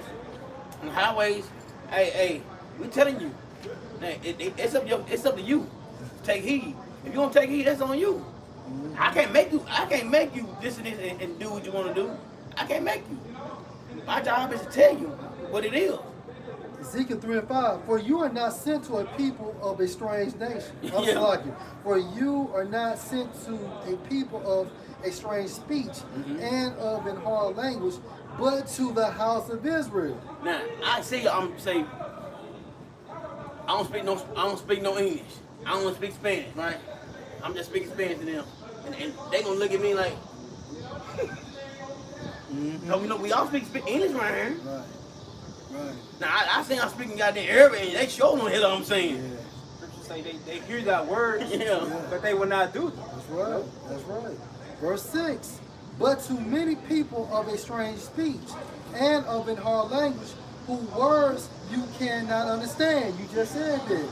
on the highways. Hey, we telling you, hey, it's up to you. Take heed. If you don't take heed, that's on you. I can't make you listen and do what you want to do. I can't make you. My job is to tell you what it is. Ezekiel 3 and 5. For you are not sent to a people of a strange nation. Yeah. For you are not sent to a people of a strange speech and of an hard language. but to the house of Israel. Now, I see I'm say I don't speak no English. I don't want to speak Spanish, right? I'm just speaking Spanish to them. And they gonna look at me like no, you know, we all speak English right here. Right. Right. Now I think I'm speaking goddamn Arabic and they sure don't hear what I'm saying. Yeah. Scripture say they hear that word, Yeah. but they will not do it. That's right. That's right. Verse 6. But to many people of a strange speech and of an hard language, whose words you cannot understand. You just said that.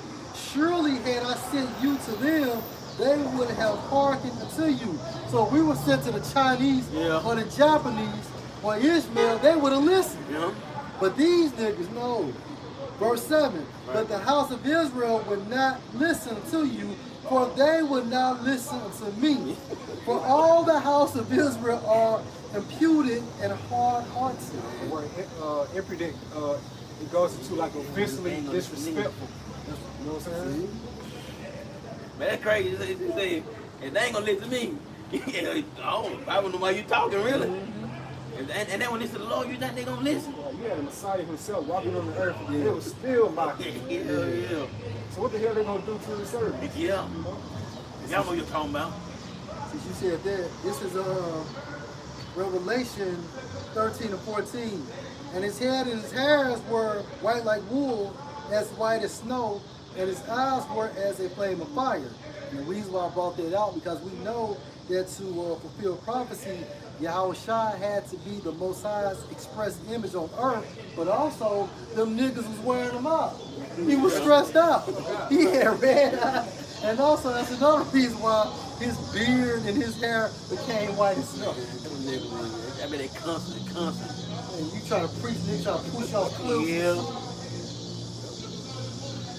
Surely had I sent you to them, they would have hearkened unto you. So if we were sent to the Chinese or the Japanese or Ishmael, they would have listened. Yeah. But these niggas, no. Verse 7, but the house of Israel would not listen to you, for they would not listen to me. For all the house of Israel are imputed and hard-hearted. Where impudent, it goes into like offensively disrespectful. You know what I'm saying? Man, that's crazy. They say, if they ain't gonna listen to me, I don't know why you talking really. And then when they say the Lord, you think they gonna listen? You had the Messiah himself walking on the earth, and it was still mocking. Yeah. So what the hell they gonna do to this earth? Yeah. Y'all know what you're talking about. Since you said that, this is Revelation 13 and 14. And his head and his hairs were white like wool, as white as snow, and his eyes were as a flame of fire. And the reason why I brought that out, because we know that to fulfill prophecy, Yahushua had to be the Most High's express image on earth, but also them niggas was wearing them out. He was stressed out. He had red eyes. And also that's another reason why his beard and his hair became white as snow. I mean, they constant. And you try to preach, nigga, try to push off cliffs. Yeah.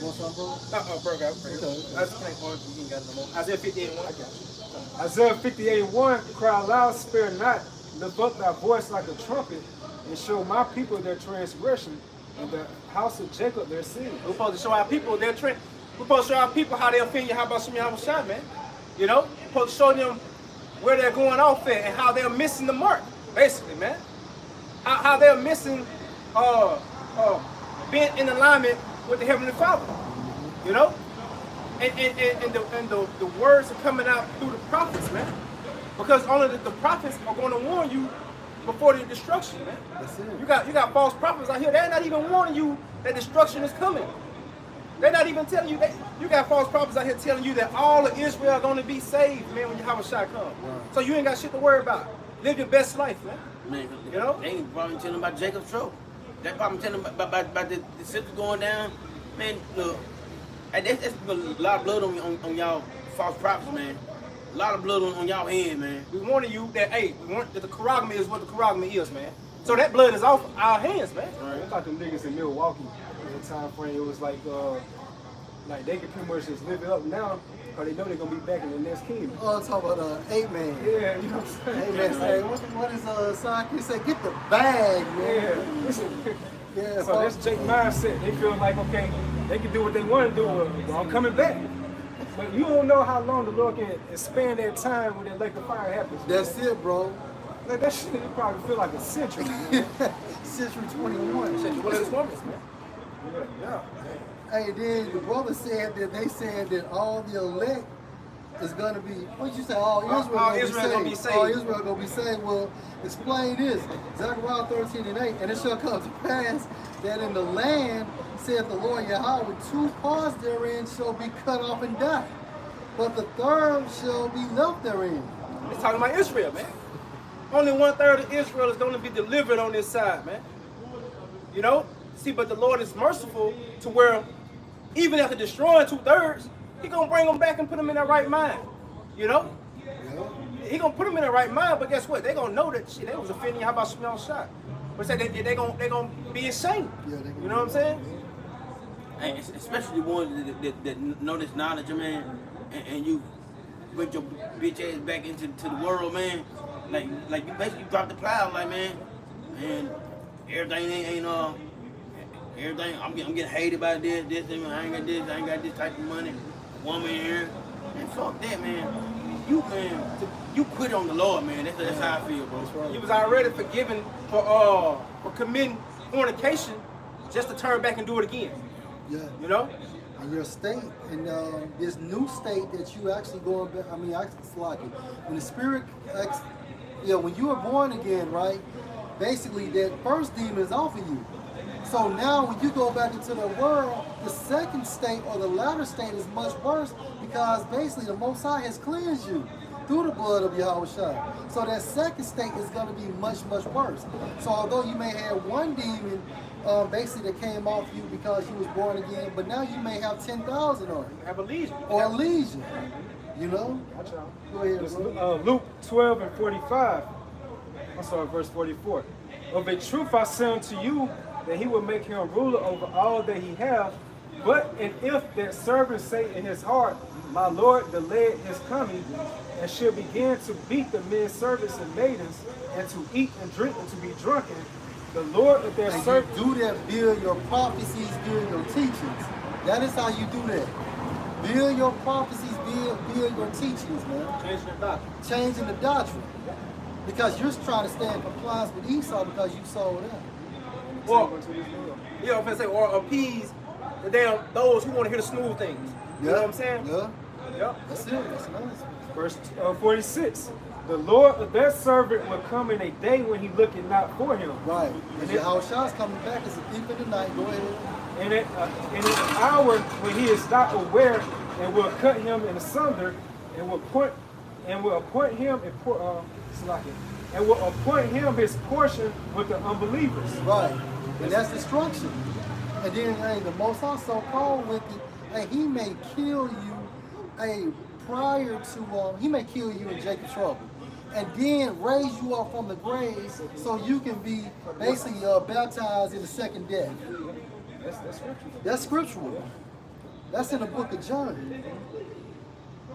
Want something, bro? Bro, I just can't on you ain't got it no more. Isaiah 58:1. I got you. Isaiah 58:1, cry loud, spare not, lift up thy voice like a trumpet, and show my people their transgression, and the house of Jacob their sin. We're supposed to show our people their trend. We're supposed to show our people how they offend you. How about some Yahushua, man? You know, we're supposed to show them where they're going off at and how they're missing the mark, basically, man. How they're missing being in alignment with the Heavenly Father, you know? And the words are coming out through the prophets, man. Because only the prophets are going to warn you before the destruction, man. That's it. You got false prophets out here. They're not even warning you that destruction is coming. They're not even telling you that. You got false prophets out here telling you that all of Israel are going to be saved, man, when Yahushua comes. Right. So you ain't got shit to worry about. Live your best life, man. You know? They ain't probably telling about Jacob's trouble. They probably telling about the sister going down. Man, look, that's a lot of blood on y'all false prophets, man. A lot of blood on y'all hands, man. We warning you that, hey, that the charagma is what the charagma is, man. So that blood is off our hands, man. Right. It's like them niggas in Milwaukee in the time frame. It was like they can pretty much just live it up now because they know they're gonna be back in the next kingdom. Oh, talk about 8-man. Yeah, you know what I'm saying? 8-man say, what is Saki say? Get the bag, man. Yeah. So that's Jake mindset. They feel like, okay, they can do what they want to do, but I'm coming back. But you don't know how long the Lord can expand that time when that lake of fire happens. That's it, bro. Like that shit, it probably feel like a century. Century 21. Century 21, man. Yeah. Hey, then the brother said that they said that all the elect is going to be, what did you say? All Israel going to be saved. All Israel going to be saved. Well, explain this. Zechariah 13 and 8. And it shall come to pass that in the land, saith the Lord Yahweh, 2 parts therein shall be cut off and die, but the third shall be left therein. It's talking about Israel, man. Only 1/3 of Israel is going to be delivered on this side, man. You know? See, but the Lord is merciful to where even after destroying 2/3, He going to bring them back and put them in their right mind. You know? He going to put them in their right mind, but guess what? They going to know that shit, they was offending you. How about small shot? But say they going to be ashamed. You know what I'm saying? And especially the ones that know this knowledge, man, and you put your bitch ass back into the world, man. Like you basically dropped the plow, like, man, everything ain't everything. I'm getting hated by this. I ain't got this. I ain't got this type of money. Woman here, and fuck that, man. you quit on the Lord, man. That's how I feel, bro. You was already forgiven for committing fornication, just to turn back and do it again. Yeah. You know? And your state, and this new state that you actually going back, I mean, it's like it. When the spirit, when you were born again, right? Basically, that first demon is off of you. So now when you go back into the world, the second state or the latter state is much worse because basically the Most High has cleansed you through the blood of Yahweh Shai. So that second state is going to be much, much worse. So although you may have one demon basically that came off you because you was born again, but now you may have 10,000 on you. Have a legion. Or a legion. You know? Go ahead, It's, bro. Luke 12 and 45. I'm sorry, verse 44. Of a truth I say unto you, that he will make him ruler over all that he hath. But and if that servant say in his heart, my Lord delayed his coming, and should begin to beat the men servants and maidens, and to eat and drink and to be drunken, the Lord of their And servant. you do that, build your prophecies, build your teachings. That is how you do that. Build your prophecies, build your teachings, man. Changing the doctrine. Changing the doctrine. Because you're trying to stay in compliance with Esau because you sold out. Or, you know what I'm saying, or appease the damn those who want to hear the smooth things. You know what I'm saying? Yeah. Yep. That's it. That's nice. Verse 46. The Lord of that servant will come in a day when he looketh not for him. Right. And And it- Yahweh Shai's coming back as a thief in the night. Go ahead. And in an hour when he is not aware, and will cut him in asunder, and will appoint him his portion with the unbelievers. Right. And that's destruction. And then, hey, the Most High so called with it, hey, he may kill you, he may kill you in Jacob's trouble. And then raise you up from the grave so you can be basically baptized in the second death. That's scripture. That's scriptural. That's in the book of John.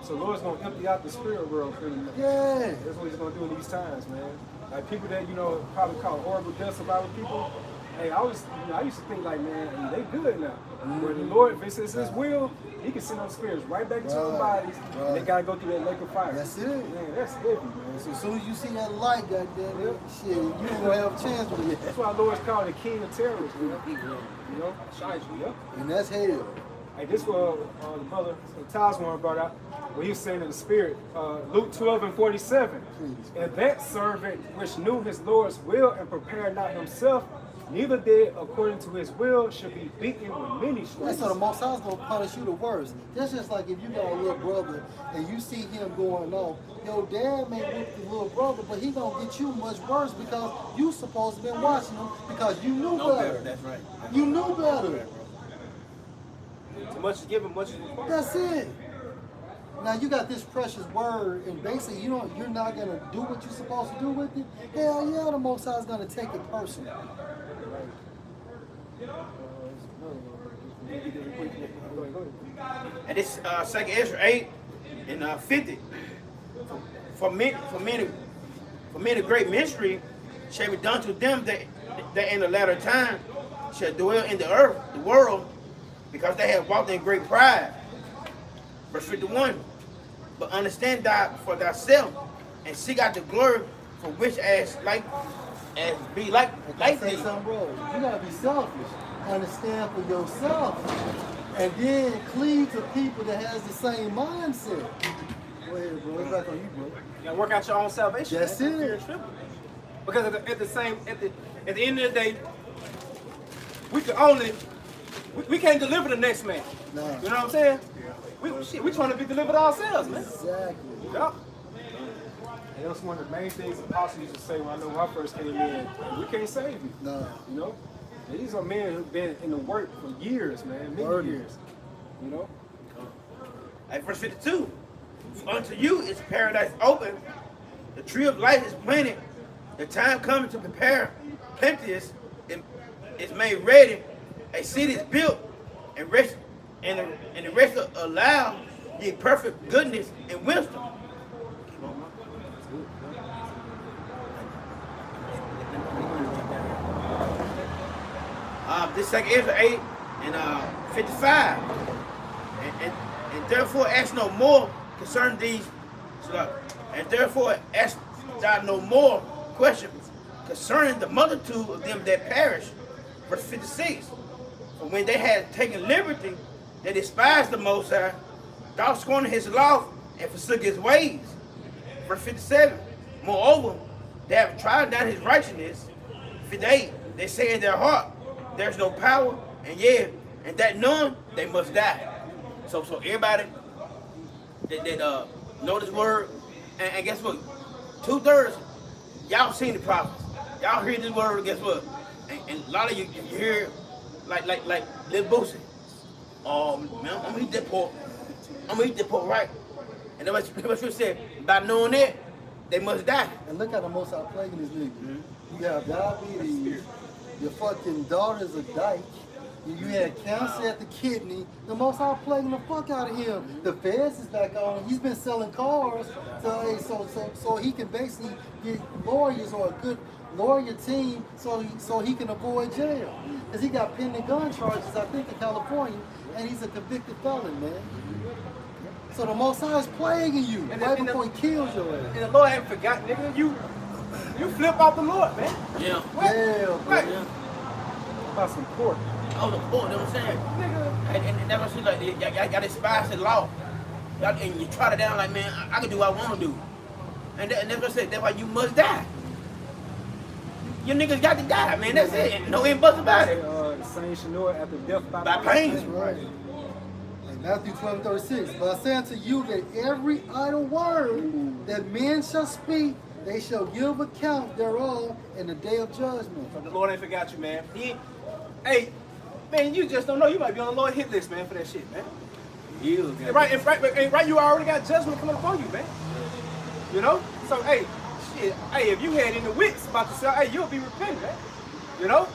So the Lord's gonna empty out the spirit world pretty much. Yeah. That's what he's gonna do in these times, man. Like people that probably call horrible deaths about people. Hey, I used to think like, man, they good now. Where the Lord, if it's his will, he can send those spirits right back into their bodies, and they gotta go through that lake of fire. That's it. Man, that's heavy, man. So as soon as you see that light, goddamn, shit, you ain't gonna have a chance with it. That's why the Lord's called the king of terrorists, man. You know? Yep. And that's hell. Hey, this was the brother Tasman brought out, where he was saying in the spirit, Luke 12 and 47. And that servant which knew his Lord's will and prepared not himself, neither did according to his will, should be beaten with many That's stripes. so the Most High's gonna punish you the worst. That's just like if you got a little brother and you see him going on, your dad may whip the little brother, but he gonna get you much worse because you supposed to been watching him because you knew better. That's right. You knew better. Too much is given, much is required. That's it. Now you got this precious word, and basically you're not gonna do what you're supposed to do with it. Hell yeah, the Most High's gonna take it personally. And this 2nd Esdras 8 and 50. For many great mystery shall be done to them that in the latter time shall dwell in the earth, the world, because they have walked in great pride. Verse 51. But understand thou for thyself, and seek out the glory for which be like Say thee. something, bro. You gotta be selfish. Understand for yourself, and then cleave to people that has the same mindset. Go ahead, bro. It's back on you, bro. You gotta work out your own salvation. That's man. it. Fear and trembling. Because at the end of the day, we can't deliver the next man. Nah. You know what I'm saying? We trying to be delivered ourselves, man. Exactly. Yup. And that's one of the main things the apostles used to say when I first came in. We can't save you. Nah. You know? And these are men who've been in the work for years, man. Many 30. years. You know? At verse 52. Unto you is paradise open, the tree of life is planted, the time coming to prepare plenteous is made ready, a city is built, and the rest allow ye perfect goodness and wisdom. This 2nd Esdras 8 and 55. And therefore ask no more concerning these And therefore ask thou no more questions concerning the multitude of them that perish. Verse 56. For when they had taken liberty, they despised the Most High, thou scorning his law and forsook his ways. Verse 57. Moreover, they have tried down his righteousness. 58. They say in their heart, there's no power, and that none, they must die. So everybody that know this word, and guess what? 2/3, y'all seen the prophets. Y'all hear this word, guess what? And a lot of you hear like Lil Boosie. Man, I'm gonna eat that pork. I'm gonna eat that pork, right? And that's what you said. By knowing that, they must die. And look how the Most High plaguing this nigga. You have diabetes, your fucking daughter's a dyke, you had cancer at the kidney, the Most High plaguing the fuck out of him. The feds is back on, he's been selling cars, so he can basically get lawyers or a good lawyer team so he can avoid jail. Because he got pending gun charges, I think, in California, and he's a convicted felon, man. So the Most High is plaguing you before he kills your ass. And the Lord ain't forgot, nigga. You flip off the Lord, man. Yeah. Yeah, bro. Right. About some pork. Oh, the pork, you know what I'm saying? Nigga. And that's what she like, y'all despise the law. And you trot it down like, man, I can do what I want to do. And that's what I said, that's why you must die. You niggas got to die, man, that's it. No ifs, buts about it. Same Shanor after death By pain. That's right. And Matthew 12:36. But I say unto you that every idle word that men shall speak, they shall give account thereof in the day of judgment. The Lord ain't forgot you, man. Hey, man, you just don't know. You might be on the Lord hit list, man, for that shit, man. Yeah, Right, you already got judgment coming upon you, man. You know? So, hey, shit, hey, if you had any wits about to sell, hey, you'll be repenting, man. You know?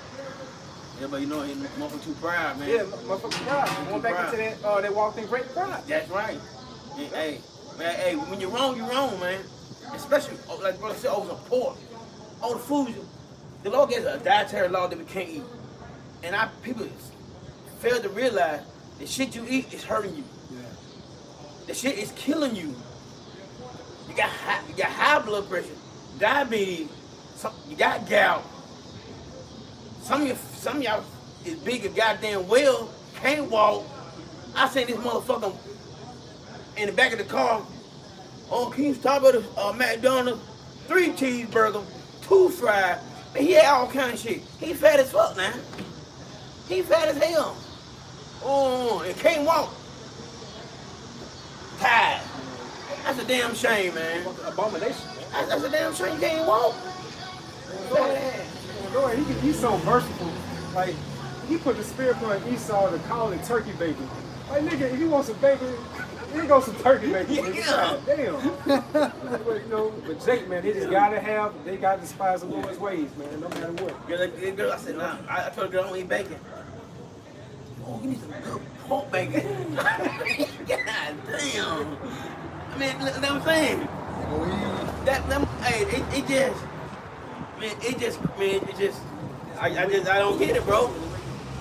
Yeah, but you know, motherfucker too proud, man. Yeah, motherfucker pride. Going back into that, they walked in great pride. That's right. And, hey, man, hey, when you're wrong, man. Especially, like brother said, over the pork, all the food. The Lord gives a dietary law that we can't eat. And our people fail to realize the shit you eat is hurting you. Yeah. The shit is killing you. You got high blood pressure, diabetes, you got gout. Some of y'all is big as goddamn well, can't walk. I seen this motherfucker in the back of the car. Oh, can you stop at a McDonald's? 3 cheeseburgers, 2 fries. Man, he had all kind of shit. He fat as fuck, man. He fat as hell. Oh, and can't walk. Tired. That's a damn shame, man. Abomination. That's a damn shame. You can't walk. Lord, he's so merciful. Like, he put the spirit on Esau to call it turkey bacon. Like, nigga, if you want some bacon, here goes some turkey bacon. Yeah. Damn. But, you know, but Jake, man, they just they gotta despise the Lord's ways, man, no matter what. Girl, I said, nah, I told the girl I don't eat bacon. Oh, you need some good pork bacon. God damn. I mean, look what I'm saying. I don't get it, bro.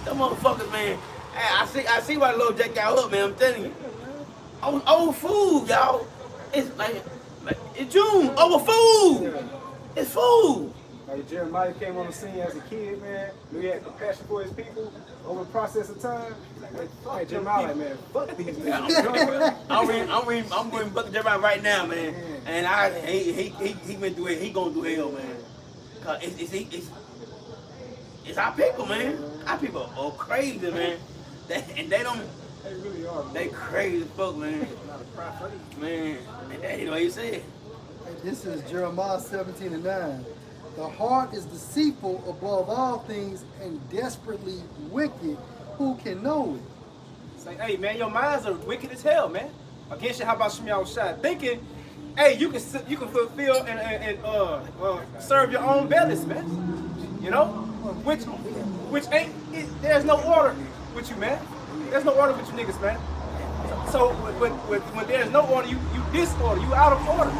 Them motherfuckers, man. Hey, I see why the Lord Jack got up, man. I'm telling you. Over food, y'all. It's like it's June. Over food. It's food. Like Jeremiah came on the scene as a kid, man. He had compassion for his people over the process of time. Like Jeremiah, like, man, fuck these niggas. I'm reading Book of Jeremiah right now, man. And he went through it. He going through hell, man. Cause it's our people, man. Our people are crazy, man. And they don't. They really are. They crazy fuck, man. Man, you know what you said. This is Jeremiah 17:9. The heart is deceitful above all things and desperately wicked. Who can know it? Say, hey, man, your minds are wicked as hell, man. Against you, how about Shemiah Shai? Thinking, hey, you can fulfill and serve your own bellies, man. You know, which ain't. There's no order with you, man. There's no order with you niggas, man. So when there's no order, you disorder. You out of order.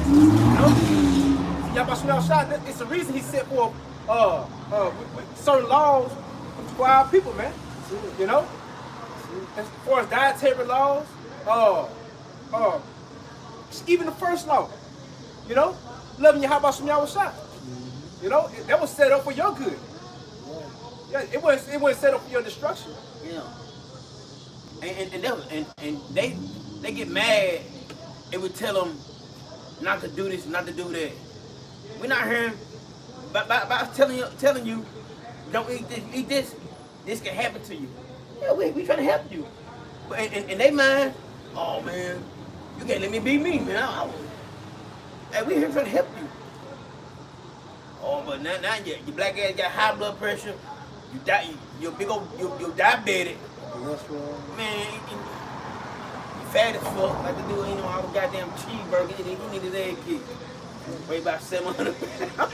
You know. Yabashimel Shah, it's the reason he set forth certain laws for our people, man. You know? As far as dietary laws, Even the first law, you know, loving your Yahweh Shem Yahushua. You know, that was set up for your good. Yeah, it wasn't set up for your destruction. Yeah. And they get mad and we tell them not to do this, not to do that. We're not hearing by telling you, don't eat this. This can happen to you. Yeah, we trying to help you. But in they mind, oh man, you can't let me be me, man. Hey, we here trying to help you. Oh, but now your black ass got high blood pressure. You die. You're big old. You're diabetic. Man, you fat as fuck. Like the dude ain't know all the goddamn cheeseburger. He need his egg kicked. Weigh about 700 pounds.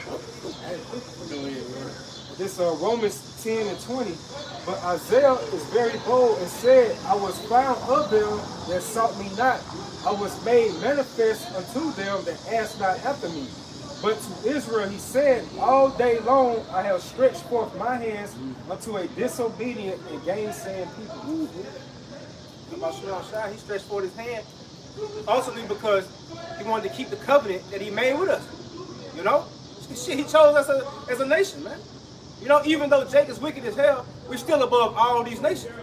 This Romans 10 and 20. But Isaiah is very bold and said, I was found of them that sought me not. I was made manifest unto them that asked not after me. But to Israel he said, all day long I have stretched forth my hands unto a disobedient and gainsaying people. He stretched forth his hand, ultimately because he wanted to keep the covenant that he made with us. You know? Shit, he chose us as a nation, man. You know, even though Jacob's wicked as hell, we're still above all these nations.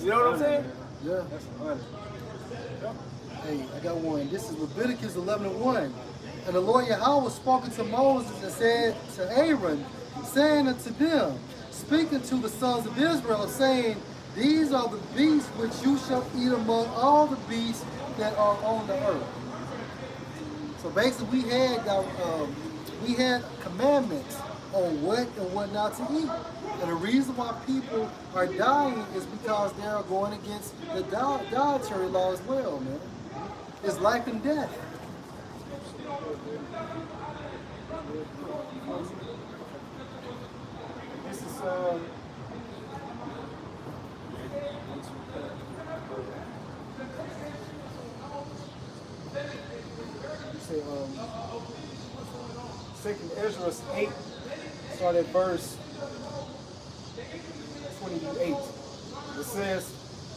You know what I'm saying? Yeah. That's funny. Hey, I got one. This is Leviticus 11:1. And the Lord Yahweh spoke to Moses and said to Aaron, saying unto them, speaking to the sons of Israel, saying, these are the beasts which you shall eat among all the beasts that are on the earth. So basically, we had commandments on what and what not to eat. And the reason why people are dying is because they are going against the dietary law as well, man. It's life and death. This is Second Esdras 8, start at verse 28. It says,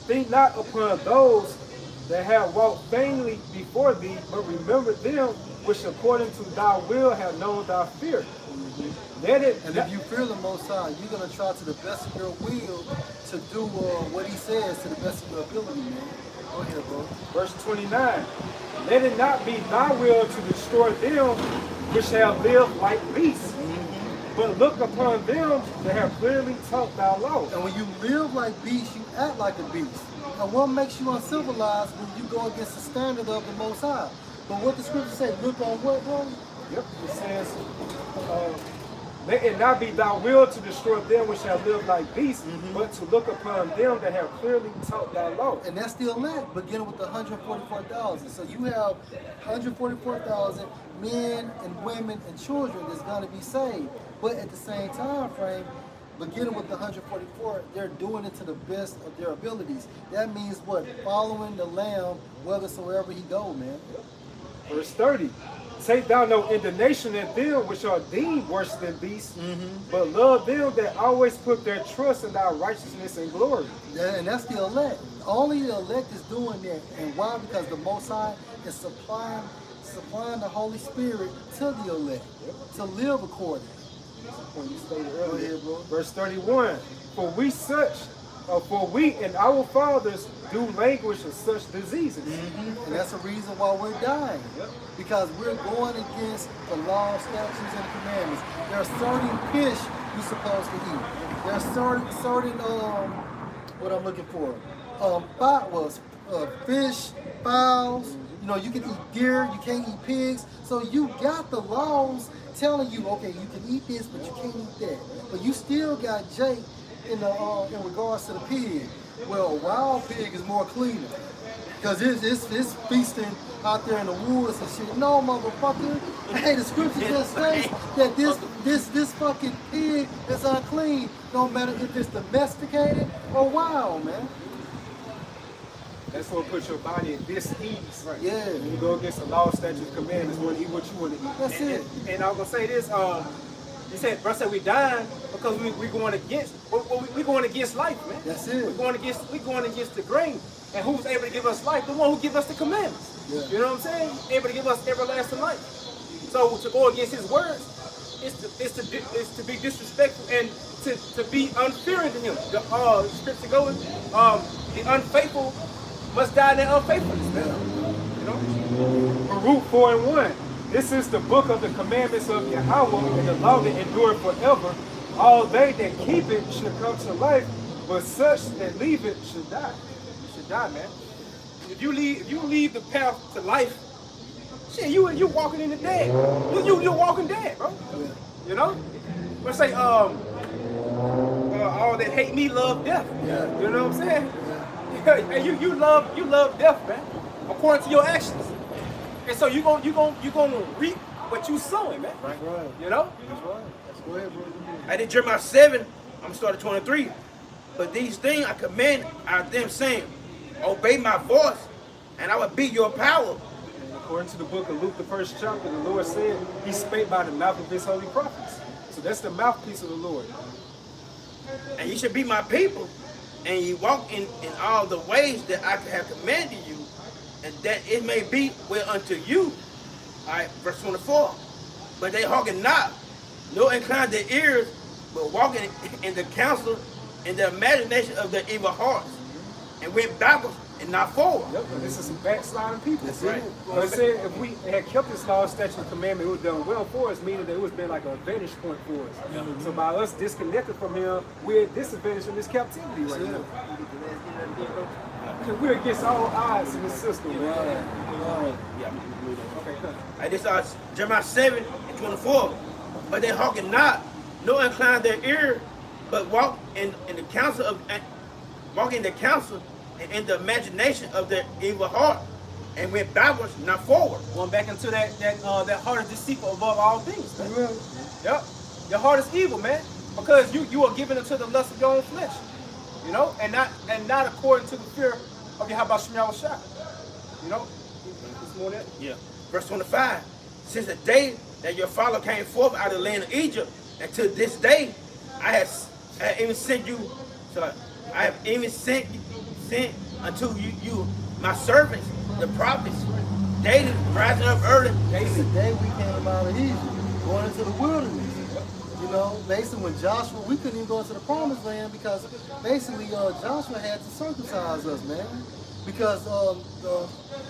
think not upon those that have walked vainly before thee, but remember them which according to thy will have known thy fear. And if you fear the Most High, you're going to try to the best of your will to do what he says to the best of your ability, man. Go ahead, bro. Verse 29. Let it not be thy will to destroy them which have lived like beasts, but look upon them that have clearly taught thy law. And when you live like beasts, you act like a beast. And what makes you uncivilized when you go against the standard of the Most High? But what the scripture say, look on what, bro? Yep, it says, let it not be thy will to destroy them which have lived like beasts, but to look upon them that have clearly taught thy law. And that's the elect, beginning with the 144,000. So you have 144,000 men and women and children that's going to be saved. But at the same time frame, beginning with the 144, they're doing it to the best of their abilities. That means what? Following the Lamb whithersoever he go, man. Verse 30. Take thou no indignation at them which are deemed worse than beasts, but love them that always put their trust in thy righteousness and glory. Yeah, and that's the elect. Only the elect is doing that. And why? Because the Most High is supplying the Holy Spirit to the elect to live according. When you stated earlier, verse 31. For we and our fathers do languish in such diseases. And that's the reason why we're dying. Because we're going against the law, statutes, and commandments. There are certain fish you're supposed to eat. There are certain what I'm looking for. Fish, fowls. You know, you can eat deer, you can't eat pigs. So you got the laws telling you, okay, you can eat this, but you can't eat that. But you still got Jake in regards to the pig. Well, a wild pig is more cleaner. Because it's feasting out there in the woods and shit. No, motherfucker. Hey, the scripture just says that this fucking pig is unclean, no matter if it's domesticated or wild, man. That's what puts your body at this ease. Right. Yeah. When you go against the law, statutes, commandments, you want to eat what you want to eat. That's it. And I was gonna say this. He said, bro, said we dying because we going against life, man. That's it. We're going against the grain. And who's able to give us life? The one who gives us the commandments. Yeah. You know what I'm saying? Able to give us everlasting life. So to go against his words is to be disrespectful and to be unfearing to him. The scripture goes, the unfaithful must die in their unfaithfulness, man. You know? Baruch 4:1. This is the book of the commandments of Yahweh, and the law that endureth forever. All they that keep it should come to life, but such that leave it should die. You should die, man. If you leave the path to life, shit, you walking in the dead. You're walking dead, bro. You know? Let's say all that hate me love death. Yeah. You know what I'm saying? Yeah. And you love death, man. According to your actions. And so you gonna reap what you sowing, man. Right. You know? That's right. Let's go ahead, bro. I did Jeremiah 7, I'm gonna start at 23. But these things I command are them saying, obey my voice, and I will be your power. And according to the book of Luke, the 1st chapter, the Lord said he spake by the mouth of his holy prophets. So that's the mouthpiece of the Lord. And you should be my people, and you walk in all the ways that I have commanded you, and that it may be well unto you. All right, verse 24. But they hearken not, nor incline their ears, but walking in the counsel and the imagination of their evil hearts, and went backwards and not forward. Yep, and this is some backsliding people. That's Right. it. But it said if we had kept this law, statute, and commandment, it would have done well for us, meaning that it would have been like a vantage point for us. So by us disconnected from him, we're at disadvantage in this captivity right now. We're against all odds in this system, man. Yeah. Okay, come. And this is Jeremiah 7 and 24. But they hearken not, nor incline their ear, but walk in the counsel of and in the imagination of their evil heart, and went backwards, not forward. Going back into that heart is deceitful above all things, man. Well, Yep. Your heart is evil, man. Because you are given into the lust of your own flesh. You know, and not according to the fear of Yahweh Shem Yahushua. You know? It's more that. Yeah. Verse 25. Since the day that your father came forth out of the land of Egypt, and to this day, I have even sent you. So I have even sent unto you my servants, the prophets, daily rising up early. it's the day we came out of Egypt, going into the wilderness. You know, basically when Joshua, we couldn't even go into the promised land because basically Joshua had to circumcise us, man. Because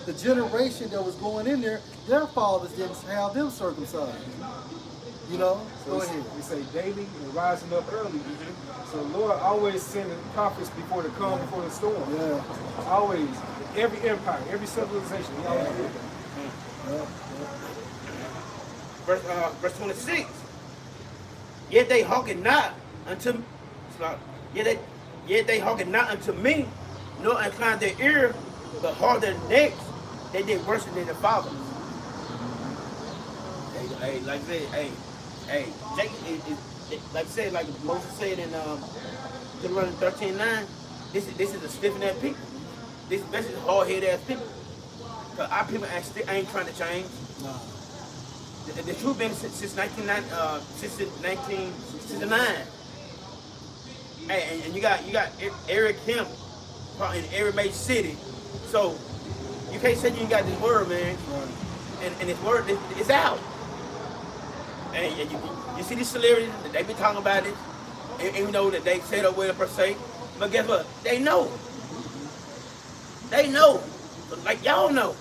the generation that was going in there, their fathers didn't have them circumcised. You know, go ahead. We say daily and rising up early. So the Lord always sending prophets before the calm, before the storm. Yeah. Always. Every empire, every civilization, he always did that. Verse 26. Yet they hearken not unto yet they hearken not unto me, nor incline their ear, but hard their necks. They did worse than their fathers. Hey, like I said, hey, Jacob, like I said, like Moses said in Deuteronomy 13:9, this is a stiff-necked people. This is hard-headed ass people. Cause our people ain't trying to change. Nah. The truth been since 1969. Hey, and you got Eric Kemp in every major city. So you can't say you ain't got this word, man. And this word it's out. And you see these celebrities, they be talking about it, and you know that they said up with per se. But guess what? They know. They know. Like y'all know.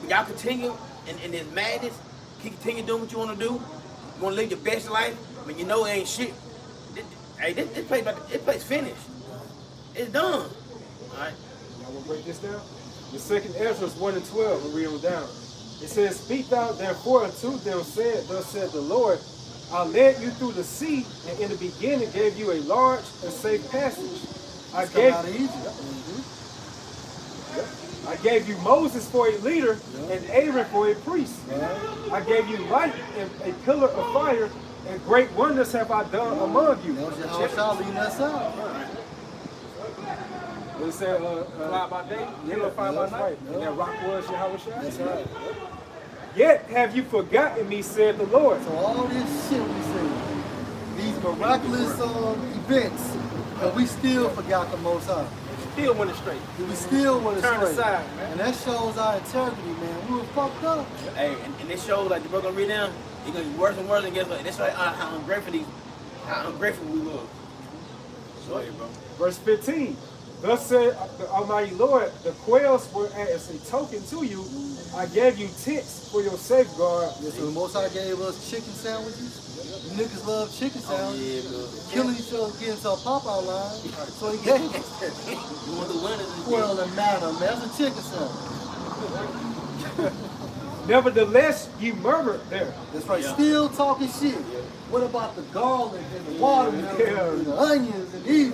Y'all continue in this madness. Continue doing what you want to do. You want to live your best life, but you know it ain't shit. Hey, this place finished. It's done. All right. Y'all want to break this down? The second Esdras 1 and 12, we'll read them down. It says, speak thou therefore unto them, thus said the Lord, I led you through the sea, and in the beginning gave you a large and safe passage. I gave you Moses for a leader and Aaron for a priest. I gave you light and a pillar of fire, and great wonders have I done among you. That was Yahushua leading us out. What it said, Fly by day, yeah, fly by night. right. And that rock was Yahweh. That's right. Yet have you forgotten me, said the Lord. So all this shit we see, these miraculous events, but we still forgot the Most High. still went astray. We still went Turn astray. aside, man. And that shows our integrity, man. We were fucked up. Hey, and it shows like the book gonna read down, it's gonna be worse and worse, and guess what? That's right, how ungrateful we were. Go ahead, bro. Verse 15. Thus said the Almighty Lord, the quails were as a token to you. I gave you tents for your safeguard. Yeah, so the Most High gave us chicken sandwiches. You niggas love chicken sandwiches. Killing each other, getting to a Popeye line. So he gave us that. You want the winners? Well, the manna, man. That's a chicken sandwich. Nevertheless, you murmured there. That's right. Yeah. Still talking shit. What about the garlic and the watermelon and the onions and these?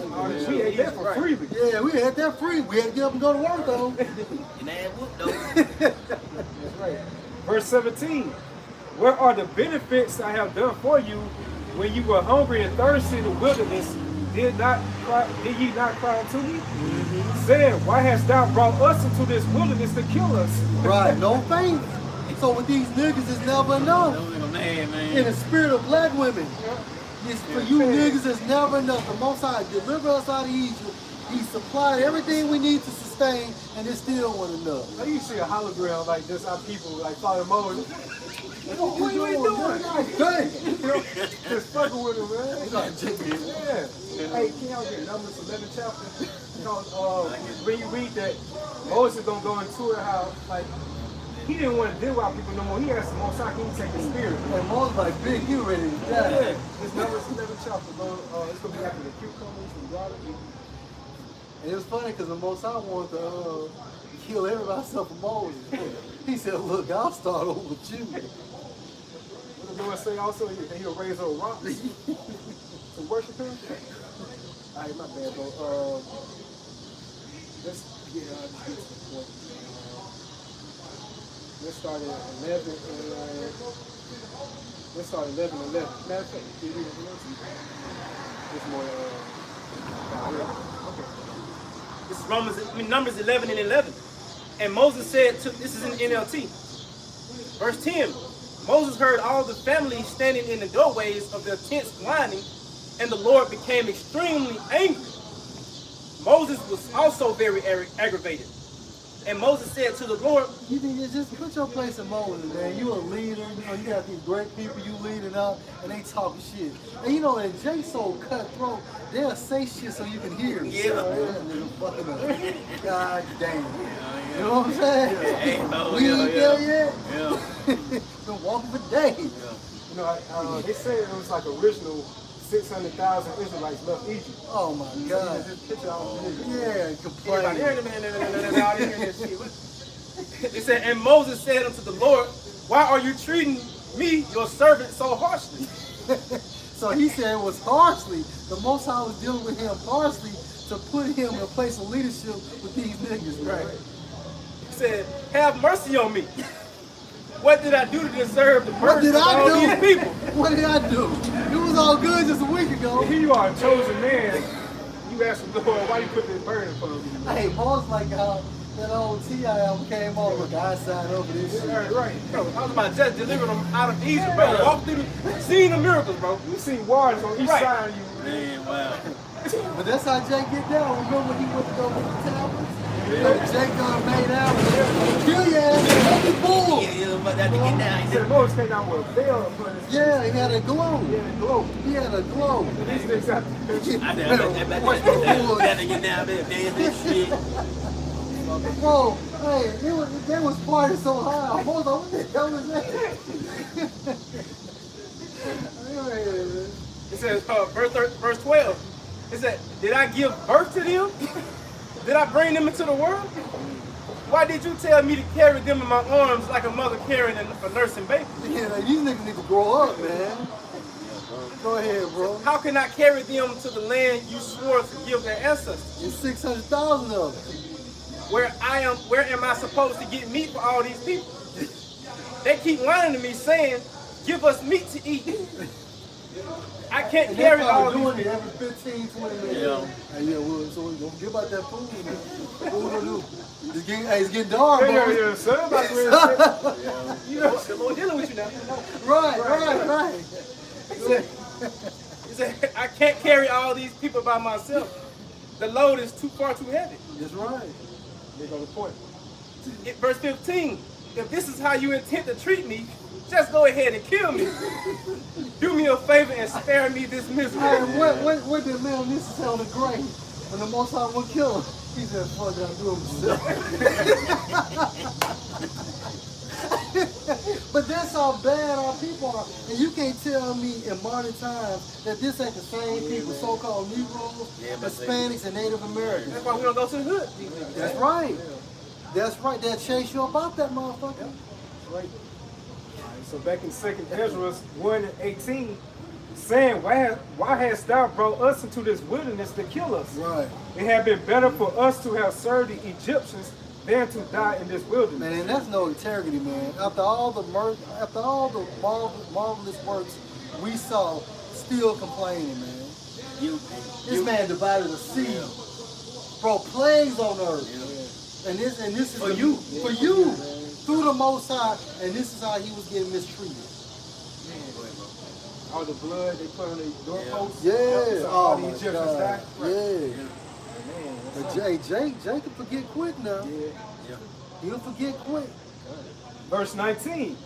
We ate that for freely. Yeah, we had that free. We had to get up and go to work though. And add whoop though. That's right. Verse 17. Where are the benefits I have done for you when you were hungry and thirsty in the wilderness? Did ye not cry unto me? Saying, why hast thou brought us into this wilderness to kill us? Right, no faith. So with these niggas, it's never enough. Man. In the spirit of black women, it's for you niggas, it's never enough. The Most High deliver us out of Egypt. He supplied everything we need to sustain, and it still wasn't enough. Now you see a hologram like this, our people like Father Moses. What you doing? Dang. Just fucking with him, man. Yeah. Yeah. Hey, can y'all get Numbers 11 chapter? When you read that, Moses gonna go into it how like he didn't want to deal with our people no more. He asked the Most High, can he take the spirit? And Moses like, big, you ready to die. Yeah. This Numbers 11 chapter, it's gonna be after the cucumbers and garlic. And it was funny because the Most High wanted to kill everybody except for Moses. He said, look, I'll start over with you. What the Lord say also? That he'll raise up rocks to worship him? Alright, my bad, bro. Let's get to the point. Let's start at 11 and let's start at 11 and 11. Matter of fact, you read it. It's more okay. This is Numbers 11 and 11. And Moses said, this is in NLT. Verse 10. Moses heard all the family standing in the doorways of their tents whining, and the Lord became extremely angry. Moses was also very aggravated. And Moses said to the Lord, You think just put your place in Moses, man. You a leader, you know, you got these great people you leading up, and they talking shit. And you know, and Jay so cutthroat, they'll say shit so you can hear them. Yeah. God damn. You know what I'm saying? Hey, no, we ain't there yet. Yeah. Been walking for days. You know, they say it was like original 600,000 Israelites left Egypt. Oh my God. Just picture all the niggas. Yeah, complaining. It said, and Moses said unto the Lord, why are you treating me, your servant, so harshly? So he said it was harshly. The Most High was dealing with him harshly to put him in a place of leadership with these niggas, right? He said, have mercy on me. What did I do to deserve the What mercy did of I all do? these people? What did I do? It was all good just a week ago. Here you are, a chosen man. You ask the Lord, why you put this burden upon me? Hey, Moses like how that old T.I. album came on. Look, I signed up for this shit. Right. Bro, I was about to just deliver them out of Egypt, bro. Walk through seeing the miracles, bro. You see waters on each side of you. Man, wow. But that's how Jay get down. Remember when he went to go with the tablets? Jay got made out. Kill your ass. Boom. Yeah, but that to get down. He said Moses came down with a veil upon his Yeah, he had a glow. Yeah, the globe. He had a glow. These niggas out there. I had to get down there, man, this shit. Whoa, hey, they was partying so high. Hold on, what the hell is that? It says, verse 12. It said, did I give birth to them? Did I bring them into the world? Why did you tell me to carry them in my arms like a mother carrying a nursing baby? Yeah, these niggas need to grow up, man. Go ahead, bro. How can I carry them to the land you swore to give their ancestors? There's 600,000 of them. Where am I supposed to get meat for all these people? They keep whining to me saying, give us meat to eat. I can't carry all doing these it every 15, 20 minutes. Yeah. Hey, yeah, well, so don't give out that food. What we gonna do? It's getting dark, bro. Yeah, son. Like You know, the Lord dealing with you now. Right. He said, I can't carry all these people by myself. the load is too heavy. That's right. There go the point. Verse 15, if this is how you intend to treat me, just go ahead and kill me. Do me a favor and spare me this misery. Hey, what did Lil Nissa say on the grave when the Most High would kill him? He said, fuck that, do himself. But that's how bad our people are. And you can't tell me in modern times that this ain't the same people, so-called Negroes, Hispanics, and Native Americans. That's why we don't go to the hood. That's right. That's right. They'll chase you about that motherfucker. That's right. So back in 2nd Esdras 1:18, saying, why hast thou brought us into this wilderness to kill us? Right. It had been better for us to have served the Egyptians than to die in this wilderness. Man, and that's no integrity, man. After all the marvelous works we saw, still complaining, man. This man divided the sea, brought plagues on earth, and this is for you, through the Most High, and this is how he was getting mistreated. All the blood they put on the doorposts. Yeah. So all Oh the my Egyptians God. died. Yeah. Man, But Jacob forget quick now. He'll forget quick. Verse 19.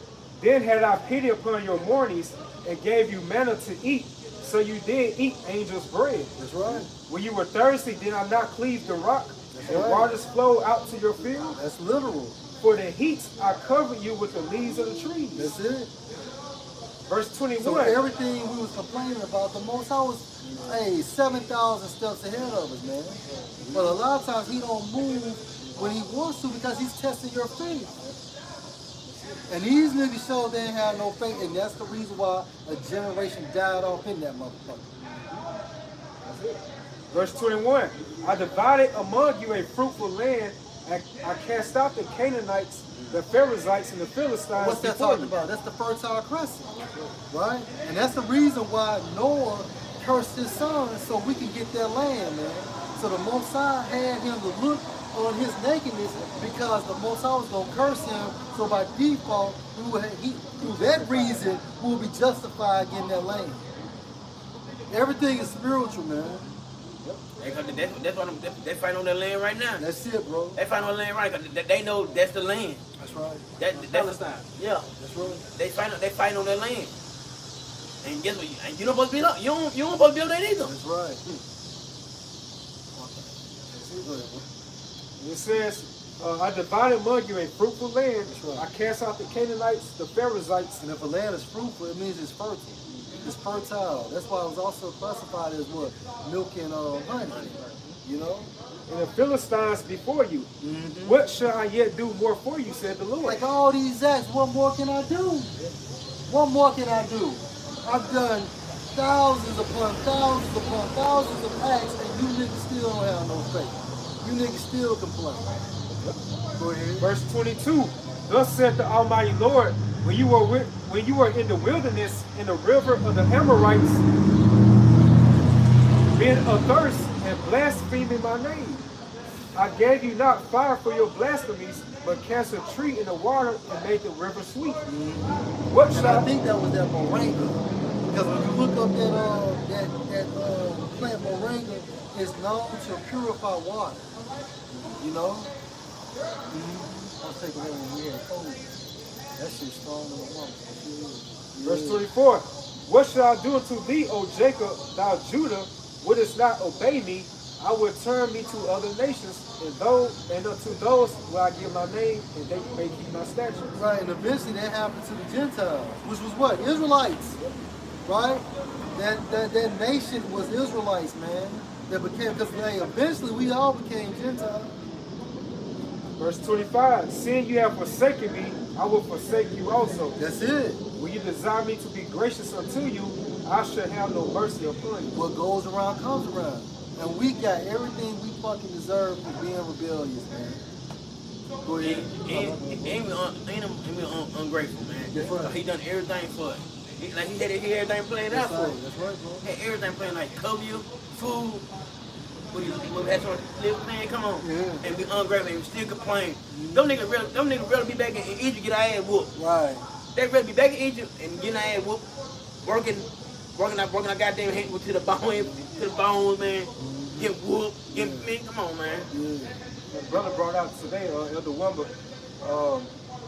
Then had I pity upon your mournings and gave you manna to eat, so you did eat angels' bread. That's right. When you were thirsty, did I not cleave the rock, and right. waters flow out to your field? That's literal. For the heat I covered you with the leaves of the trees. That's it. Verse 21. So everything we was complaining about, the Most High was, 7,000 steps ahead of us, man. But a lot of times he don't move when he wants to because he's testing your faith. And these niggas showed they ain't had no faith, and that's the reason why a generation died off in that motherfucker. Verse 21. I divided among you a fruitful land. I cast out the Canaanites, the Perizzites, and the Philistines. What's that talking about? That's the Fertile Crescent, right? And that's the reason why Noah cursed his sons so we can get their land, man. So the Most High had him to look on his nakedness because the Most High was going to curse him. So by default, through that reason, we will be justified getting that land. Everything is spiritual, man. That's why they fighting on that land right now. That's it, bro. They fighting on the land right because they know that's the land. That's right. That's Palestine. Yeah. That's right. They fighting on that land. And guess what? And you don't supposed to be up. You don't supposed to be up there either. That's right. It says, I divided among you a fruitful land. right. I cast out the Canaanites, the Perizzites. And if a land is fruitful, it means it's fertile. It's fertile. That's why it was also classified as what? Milk and honey. You know? And the Philistines before you. Mm-hmm. What shall I yet do more for you, said the Lord? Like all these acts, what more can I do? What more can I do? I've done thousands upon thousands upon thousands of acts, and you niggas still don't have no faith. You niggas still complain. Go ahead. Verse 22. Thus said the Almighty Lord, when you were in the wilderness, in the river of the Amorites, being athirst and blaspheming my name, I gave you not fire for your blasphemies, but cast a tree in the water and made the river sweet. What And shall I think that was that moringa. Because when you look up that plant moringa, it's known to purify water. You know? I'll take it over when we had COVID. That shit's strong in the water. Verse 24. What shall I do unto thee, O Jacob, thou Judah? Wouldest not obey me? I will turn me to other nations, and unto those will I give my name, and they may keep my statutes. Right, and eventually that happened to the Gentiles, which was what? Israelites. Right? That nation was Israelites, man. That became, because eventually we all became Gentiles. Verse 25. Seeing you have forsaken me, I will forsake you also. That's it. When you desire me to be gracious unto you, I shall have no mercy upon you. What goes around comes around. And we got everything we fucking deserve for being rebellious, man. Go ahead. Ain't ungrateful, man. That's right. He done everything for it. He had everything planned out for it. That's right, bro. Had everything planned, like cover you, food. We had to live, man, come on. Yeah. And be ungrateful and still complain. Them niggas rather be back in Egypt, get our ass whooped. Right. They rather be back in Egypt and get our ass whooped, working working out goddamn head to the bones, man. Get whooped, man, come on, man. My brother brought out today, Elder Wumba,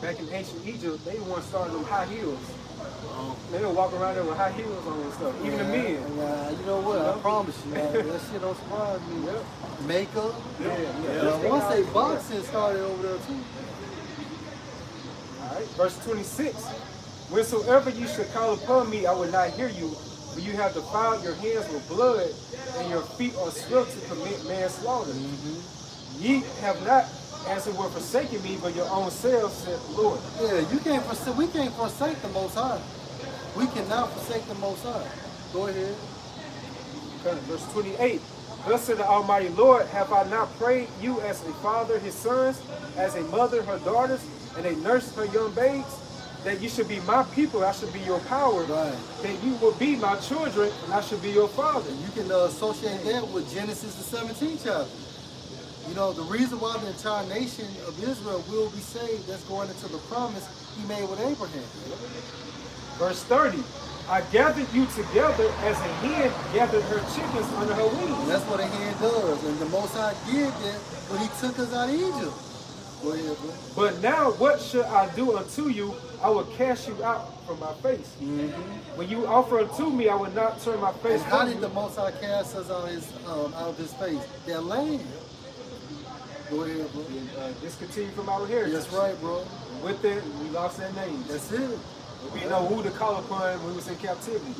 back in ancient Egypt, they the ones starting them high heels. They don't walk around there with high heels on and stuff, even the men. You know what? I promise you, that shit don't surprise me. Makeup. Once they boxing started over there too. Alright, verse 26. Whensoever you should call upon me, I will not hear you, for you have defiled your hands with blood, and your feet are swift to commit manslaughter. Ye have not, as it were, forsaken me, but your own selves, said the Lord. Yeah, we can't forsake the Most High. We cannot forsake the Most High. Go ahead. Okay, verse 28. Thus said the Almighty Lord, have I not prayed you as a father his sons, as a mother her daughters, and a nurse her young babes? That you should be my people, I should be your power. Right. That you will be my children, and I should be your father. And you can associate that with Genesis the 17th chapter. You know, the reason why the entire nation of Israel will be saved, that's going into the promise he made with Abraham. Verse 30. I gathered you together as a hen gathered her chickens under her wings. And that's what a hen does. And the Most High did that when he took us out of Egypt. Go ahead, bro. But now what should I do unto you? I will cast you out from my face. When you offer unto me, I will not turn my face And how from did you. the Most High cast us out of his face? That land. Go ahead, bro. Discontinue from our heritage. That's right, bro. And with that, we lost their names. That's it. We know who to call upon when we was in captivity.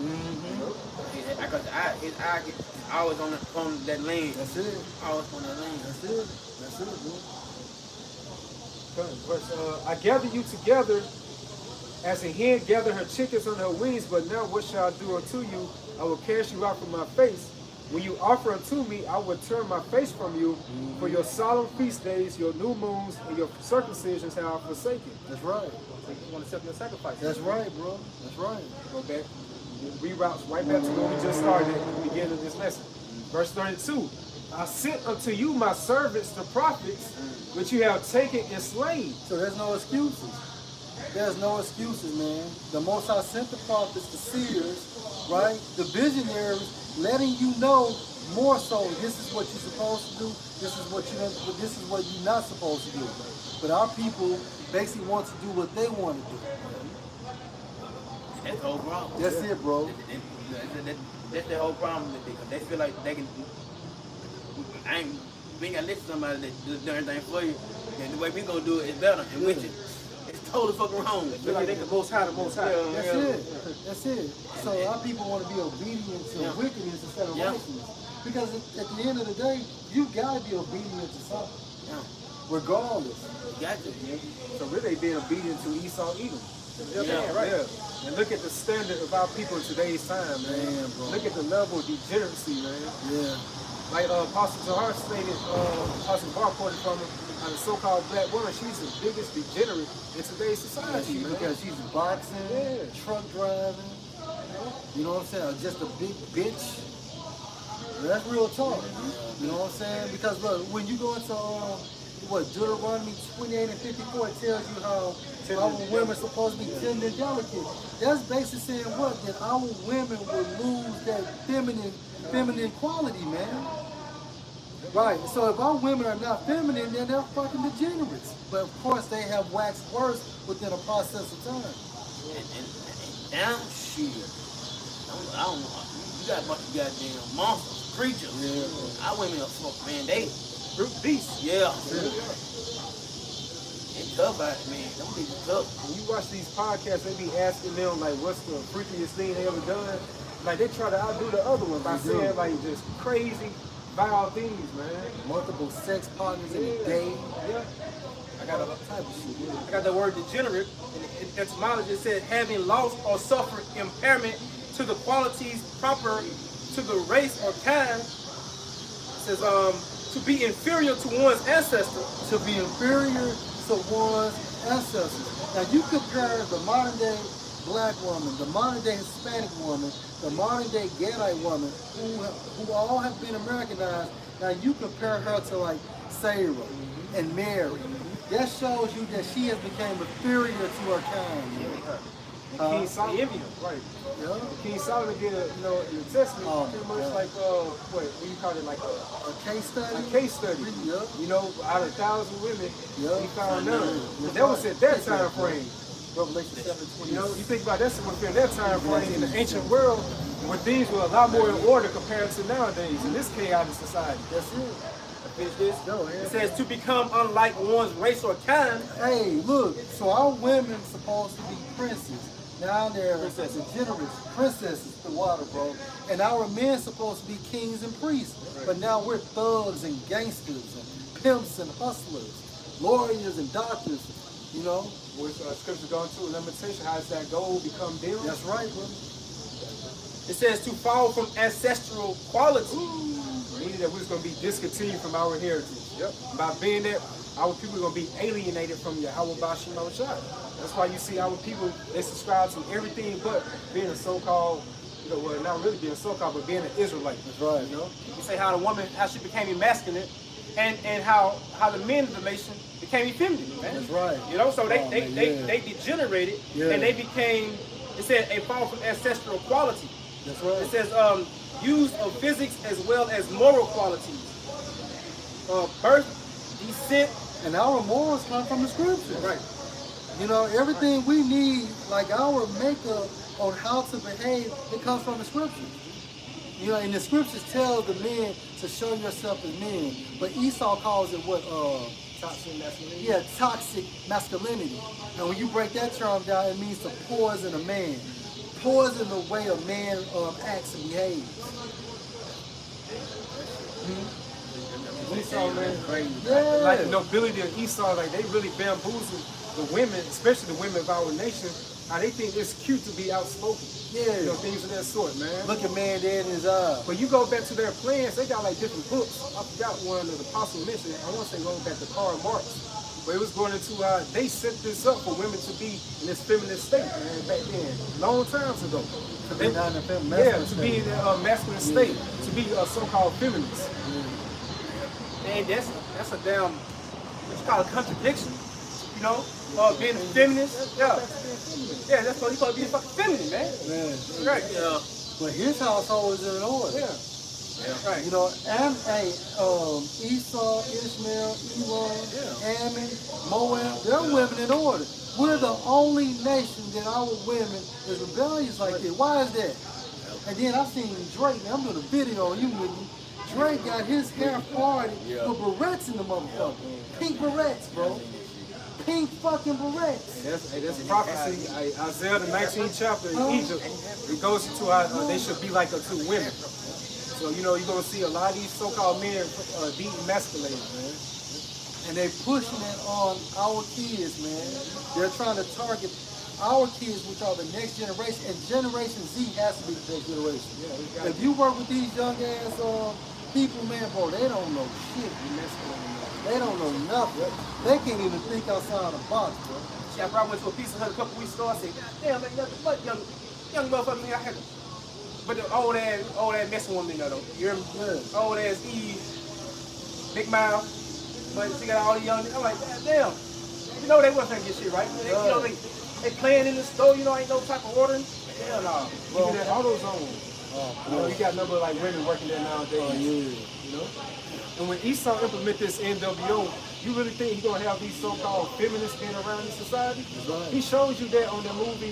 Because his eye is always on that land. That's it. Always on that land. That's it. That's it, bro. I gather you together as a hen gather her chickens under her wings, but now what shall I do unto you? I will cast you out from my face. When you offer unto me, I will turn my face from you. For your solemn feast days, your new moons, and your circumcisions have I forsaken. That's right. So you want to accept your sacrifice. That's right, bro. That's right. Go back, reroutes right back to where we just started at the beginning of this lesson. Verse 32. I sent unto you my servants, the prophets, which you have taken and slain. So there's no excuses. There's no excuses, man. The Most High sent the prophets, the seers, right? The visionaries, letting you know more so. This is what you're supposed to do. This is what you're not supposed to do. But our people basically want to do what they want to do. That's the whole problem. That's it, bro. That's the whole problem. They feel like they can. We ain't got to listen to somebody that does everything for you. And the way we gonna do it is better. And which it's totally fucking wrong. They feel like they can most high the most high. That's it. That's it. So our people want to be obedient to wickedness instead of righteousness. Because at the end of the day, you gotta be obedient to something. Regardless. You got to. So really they being obedient to Esau Edom. Right. And look at the standard of our people in today's time, man. Bro. Look at the level of degeneracy, man. Yeah. Like Apostle Zahar stated, Apostle Zahar quoted from him, the so-called black woman, she's the biggest degenerate in today's society, man. Because she's boxing, truck driving, you know what I'm saying? Just a big bitch. That's real talk. You know what I'm saying? Because look, when you go into Deuteronomy 28 and 54, it tells you how our women are supposed to be tender and delicate. That's basically saying what? That our women will lose that feminine quality, man. Right. So if our women are not feminine, then they're fucking degenerates. But of course, they have waxed worse within a process of time. And shit. I don't know. You got a bunch of goddamn monsters, creatures. Yeah. Our women are fuck, man. They Brute beasts. Yeah. It's tough out there, man. Them people tough. When you watch these podcasts, they be asking them, like, what's the freakiest thing they ever done? Like, they try to outdo the other one by saying, like, just crazy, vile things, man. Multiple sex partners in a day. Yeah. I got Type of shit. I got the word degenerate. In etymology, it said having lost or suffered impairment to the qualities proper to the race or kind. It says to be inferior to one's ancestor. To be inferior to one's ancestors. Now you compare the modern day black woman, the modern day Hispanic woman, the modern day Gadite woman, who all have been Americanized. Now you compare her to like Sarah and Mary. That shows you that she has become inferior to her kind. King Solomon, envy him. right? Yeah. King Solomon did, in the Testament, Oh, pretty much yeah. like what do you call it, like A case study. a case study. Yeah. You know, out of 1,000 women, Yeah. he found none. Yeah. But that was at that time frame. Revelation 7:20. You know, you think about that's within that time frame in the ancient world, where things were a lot more in order compared to nowadays in this chaotic society. That's it. Finish this. Go ahead. It says to become unlike one's race or kind. Hey, look, so our women supposed to be princes. Now they're degenerates, princesses, the water, bro. And our men supposed to be kings and priests. But now we're thugs and gangsters and pimps and hustlers, lawyers and doctors, you know? With scripture going to a limitation, how does that gold become dim? That's right, bro. It says to fall from ancestral quality. Meaning that we're going to be discontinued from our heritage. Yep. By being that, our people are going to be alienated from Yahweh Bashim Shai. That's why you see our people, they subscribe to everything but being a so-called, you know, well, not really being a so-called, but being an Israelite. That's right. You know? You say how the woman, how she became emasculate, and how the men of the nation became effeminate, man. That's right. You know, so they yeah. they degenerated, Yeah. and they became, it said, a fall from ancestral quality. That's right. It says use of physics as well as moral qualities. Birth, descent. And our morals come from the scriptures. Right. You know, everything we need, like our makeup on how to behave, it comes from the scriptures. You know, and the scriptures tell the men to show yourself as men. But Esau calls it what? Toxic masculinity. Yeah, toxic masculinity. And when you break that term down, it means to poison a man. Poison the way a man acts and behaves. Esau, man, Yeah. like the nobility of Esau, like they really bamboozle the women, especially the women of our nation. How they think it's cute to be outspoken. Yeah. You know, things of that sort, man. Look at man dead in his eyes. But you go back to their plans, they got like different books. I forgot one of the apostle mentioned it. I want to say going back to Karl Marx. But it was going into how they set this up for women to be in this feminist state, man, back then, long times ago. To be not in a Yeah, to be in a masculine state, to be a so-called feminist. Man, that's a damn, what you call a contradiction. You know, being a feminist. Yeah. Yeah, that's what you supposed to be fucking feminine, man. Right. Yeah. But his household is in order. Yeah. Right. You know, Esau, Ishmael, Elam, Ammon, Moab, they're women in order. We're the only nation that our women is rebellious like this. Why is that? And then I seen Drake, man, I'm doing a video on you with me. Drake got his hair parted with barrettes in the motherfucker. Pink barrettes, bro. Pink fucking barrettes. That's prophecy. Isaiah the 19th chapter in Egypt, it goes into how they should be like unto women. So, you know, you're going to see a lot of these so-called men be emasculated, man. And they pushing it on our kids, man. They're trying to target our kids, which are the next generation, and Generation Z has to be the next generation. Yeah, if you work with these young ass people, man, bro, they don't know shit. They don't know nothing. They can't even think outside the box, bro. See, I went to a Pizza Hut a couple weeks ago. I said, God damn, man, what young motherfucker nigga I had. But the old ass messing woman, though. You hear me? Yeah. Old ass Eve, big mouth, but she got all the young niggas. I'm like, God damn. You know they wasn't gonna get shit right. They, you know, they playing in the store, you know, ain't no type of ordering. Hell no. Well, even that AutoZone. You know, you got a number of like women working there nowadays. You know? And when Esau implement this NWO, you really think he's gonna have these so-called feminists being around in society? Right. He shows you that on that movie,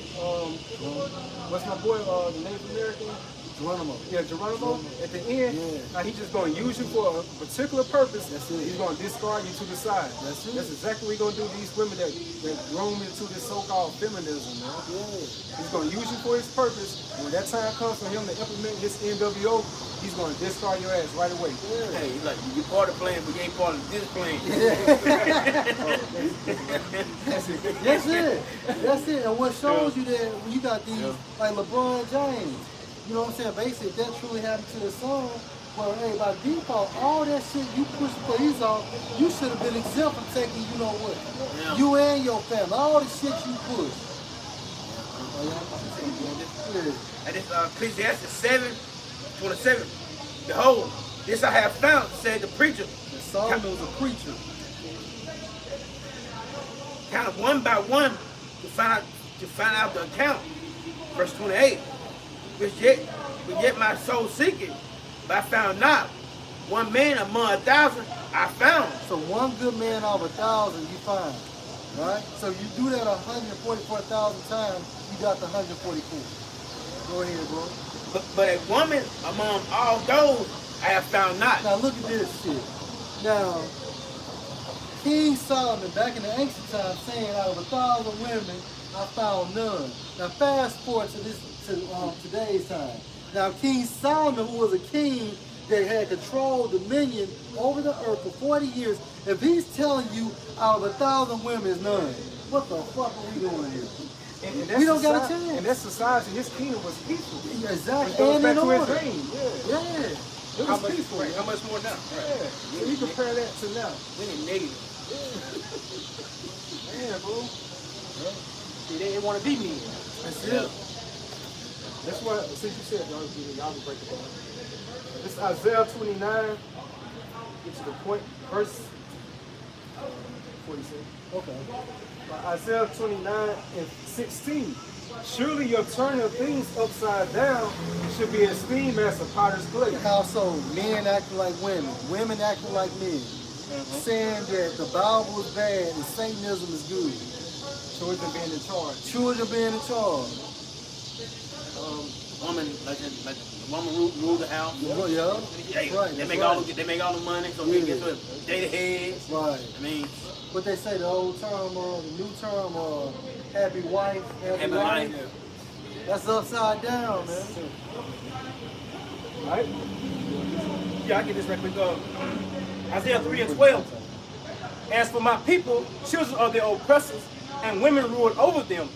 what's my boy, the Native American? Geronimo. Yeah, Geronimo. At the end, now he's just gonna use you for a particular purpose. That's it. He's gonna discard you to the side. That's it. That's exactly what he's gonna do to these women that roam into this so-called feminism, man. He's gonna use you for his purpose. And when that time comes for him to implement this NWO, he's gonna discard your ass right away. Hey, like you're part of the plan, but you ain't part of this plan. That's it. That's it. And what shows you that when you got these, like LeBron James, you know what I'm saying? Basically, if that truly happened to his son, well, hey, by default, all that shit you pushed for Esau, you should have been exempt from taking, you know what? Yeah. You and your family, all the shit you pushed. And this Ecclesiastes 7:27. Behold, this I have found, said the preacher. And Solomon was a preacher. Kind of one by one to find out to find out the account. Verse 28. But yet my soul seeketh, but I found not. One man among 1,000 I found. So one good man out of 1,000 you find, right? So you do that 144,000 times, you got the 144. Go ahead, bro. But a woman among all those I have found not. Now look at this shit. Now, King Solomon back in the ancient times saying out of 1,000 women, I found none. Now fast forward to today's time. Now King Solomon, who was a king that had control, dominion over the earth for 40 years, if he's telling you out of 1,000 women is none, what the fuck are we doing here? And we don't got a chance. And that society, his kingdom was peaceful. Yeah, exactly. It goes And back in to his order. dream. Yeah. It was peaceful. Right, how much more now? Right. Yeah. So you compare that to now. We need negative. Man, bro. See, they didn't want to be me. That's it. That's why, since you said, y'all can break it down. This is Isaiah 29. Get to the point. Verse 46. Okay. Isaiah 29 and 16. Surely your turning of things upside down should be esteemed as a potter's clay. Also, men acting like women acting like men, saying that the Bible is bad and Satanism is good. Children being in charge. Children being in charge. Woman, like the woman rule the house. Yeah, Hey, right. they make all the money, so they get to they the heads. Right. I mean, What they say, the old term or the new term or happy wife, happy life. life. That's upside down, man. Right? Yeah, I get this right quick. Isaiah 3 and 12. As for my people, children are their oppressors, and women ruled over them.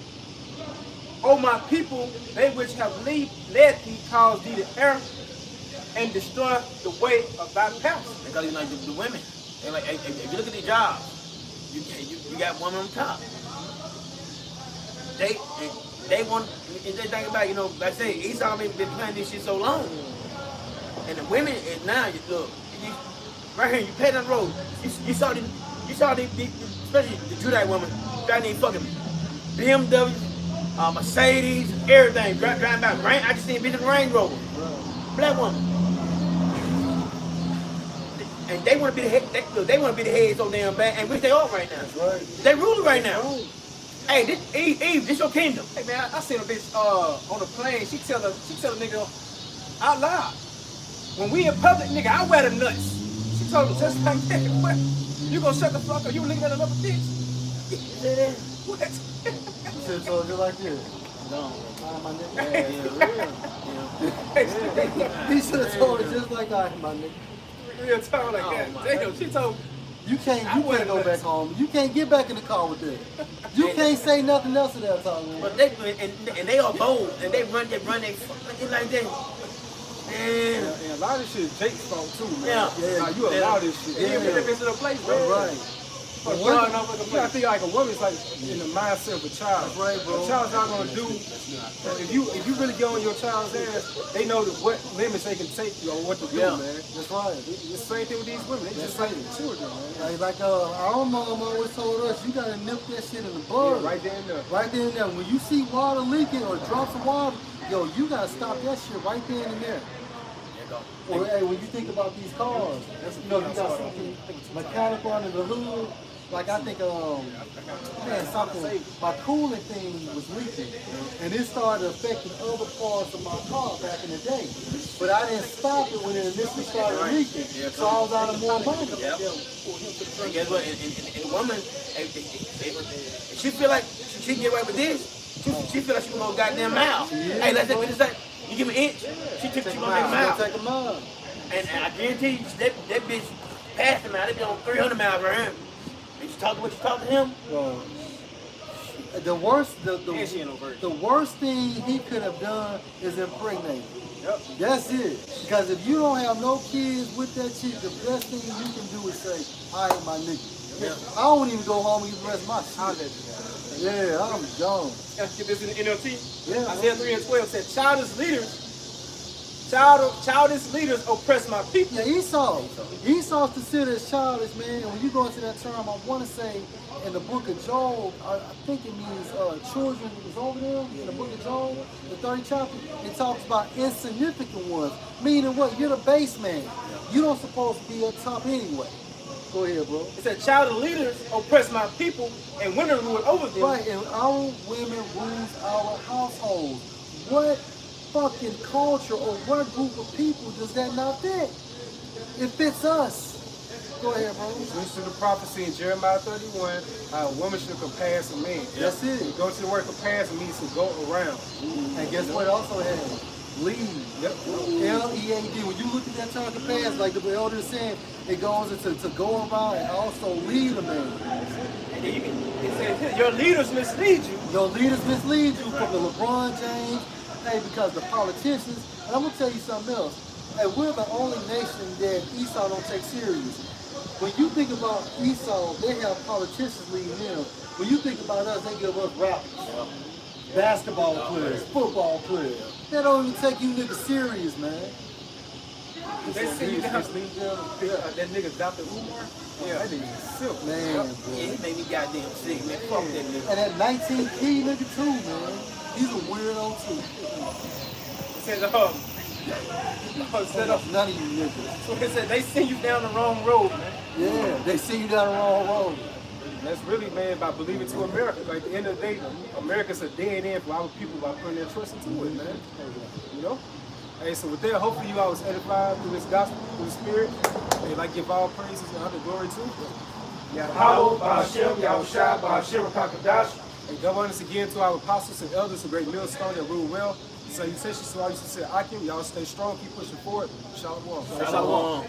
O my people, they which have led thee cause thee to err, and destroy the way of thy paths. Because you like the women. They like, if you look at the jobs, you got women on top. They want, and they think about, like I say, Esau been playing this shit so long. And the women is now, look, right here, you pay down the road. You saw the especially the Judite woman, driving these fucking BMW, Mercedes, everything, driving by rain. I just seen a bitch in the Range Rover. Black woman. And they want to be the head. They want to be the heads so damn bad, and which they are right now. That's right. They ruling right now. Hey, this Eve, this your kingdom. Hey man, I seen a bitch on a plane. She tell a nigga out loud, when we in public, nigga, I wear the nuts. She told him just like that. What? You gonna shut the fuck up? You looking at another bitch? What? You should have told you like this. No. My nigga. Yeah. He should have told it just like that, my nigga. Real time like that. Damn, she told me. You can't go back home. You can't get back in the car with that. You can't say nothing else to that time. But they they are bold, and they run their fucking like that. Man. And a lot of this shit is Jake's fault too, man. Yeah. Like, you allow this shit. Yeah, put that bitch in a place, bro. Right. You gotta think like a woman's like in the mindset of a child. That's right, bro. A child's not gonna do. If you really get on your child's ass, they know what limits they can take you or what to do, man. That's right. It's the same thing with these women. They just like children, man. Like our mom always told us, you gotta nip that shit in the bud. Yeah, right there and there. Right there and there. When you see water leaking or drops of water, yo, you gotta stop that shit right there and there. Or hey, when you think about these cars, you got something mechanical under the hood. Like I think, my cooling thing was leaking, and it started affecting other parts of my car back in the day. But I didn't stop it when it initially started leaking, so I was out of more money. And guess what? And the woman, if she feel like she can get away with this, she feel like she can go goddamn mile. Hey, let's say this. You give me an inch, she gonna take a mile. Take a mile. And I guarantee you, that bitch passed him out. They be on 300 miles for him. And you talk to him? Well, the worst thing he could have done is impregnate. Yep. That's it. Because if you don't have no kids with that chick, the best thing you can do is say, I ain't my nigga. I don't even go home and get the rest of my shit. Yeah, I'm gone. Let's get this in the NLT. Yeah. Isaiah 3 and 12 said, childish leaders Childish leaders oppress my people. Yeah, Esau. Esau's considered as childish, man. And when you go into that term, I want to say in the book of Job, I think it means children is over there. In the book of Job, the 30th chapter, it talks about insignificant ones. Meaning what? You're the base man. You don't supposed to be up top anyway. Go ahead, bro. It said, childish leaders oppress my people, and women rule over them. Right, and our women rules our households. What fucking culture or what group of people does that not fit? It fits us. Go ahead, bro. Listen to the prophecy in Jeremiah 31, how a woman should compass a man. That's it. Go to the word compass means to go around. And guess what? Also has lead. Yep. L-E-A-D. When you look at that term compass, like the elder said, it goes into to go around and also lead a man. And then it says, your leaders mislead you. Your leaders mislead you from the LeBron James, hey, because the politicians, and I'm gonna tell you something else. Hey, we're the only nation that Esau don't take serious. When you think about Esau, they have politicians leading them. When you think about us, they give us rappers, basketball players, football players. They don't even take you niggas serious, man. They see you down. That nigga Dr. Umar? Yeah. That nigga silk. Man, Yeah, bro. he made me goddamn sick, man. Fuck that nigga. And that 19 key nigga too, man. He's a weirdo too. It said, None of you niggas. so it said, they send you down the wrong road, man. Yeah, they see you down the wrong road. That's really, man, by believing to America. Like, at the end of the day, America's a dead end for our people by putting their trust into it, man. You know? Hey, so with that, hopefully you all was edified through this gospel, through the spirit. Hey, like, give all praises and honor glory to. Yahweh, Ba'ashem, Yahushua, Ba'ashem, Kakadash. And go on us again to our apostles and elders, a great millstone that rule well. Salutations to all you sincere Akim. Y'all stay strong, keep pushing forward. Shalom. Shalom.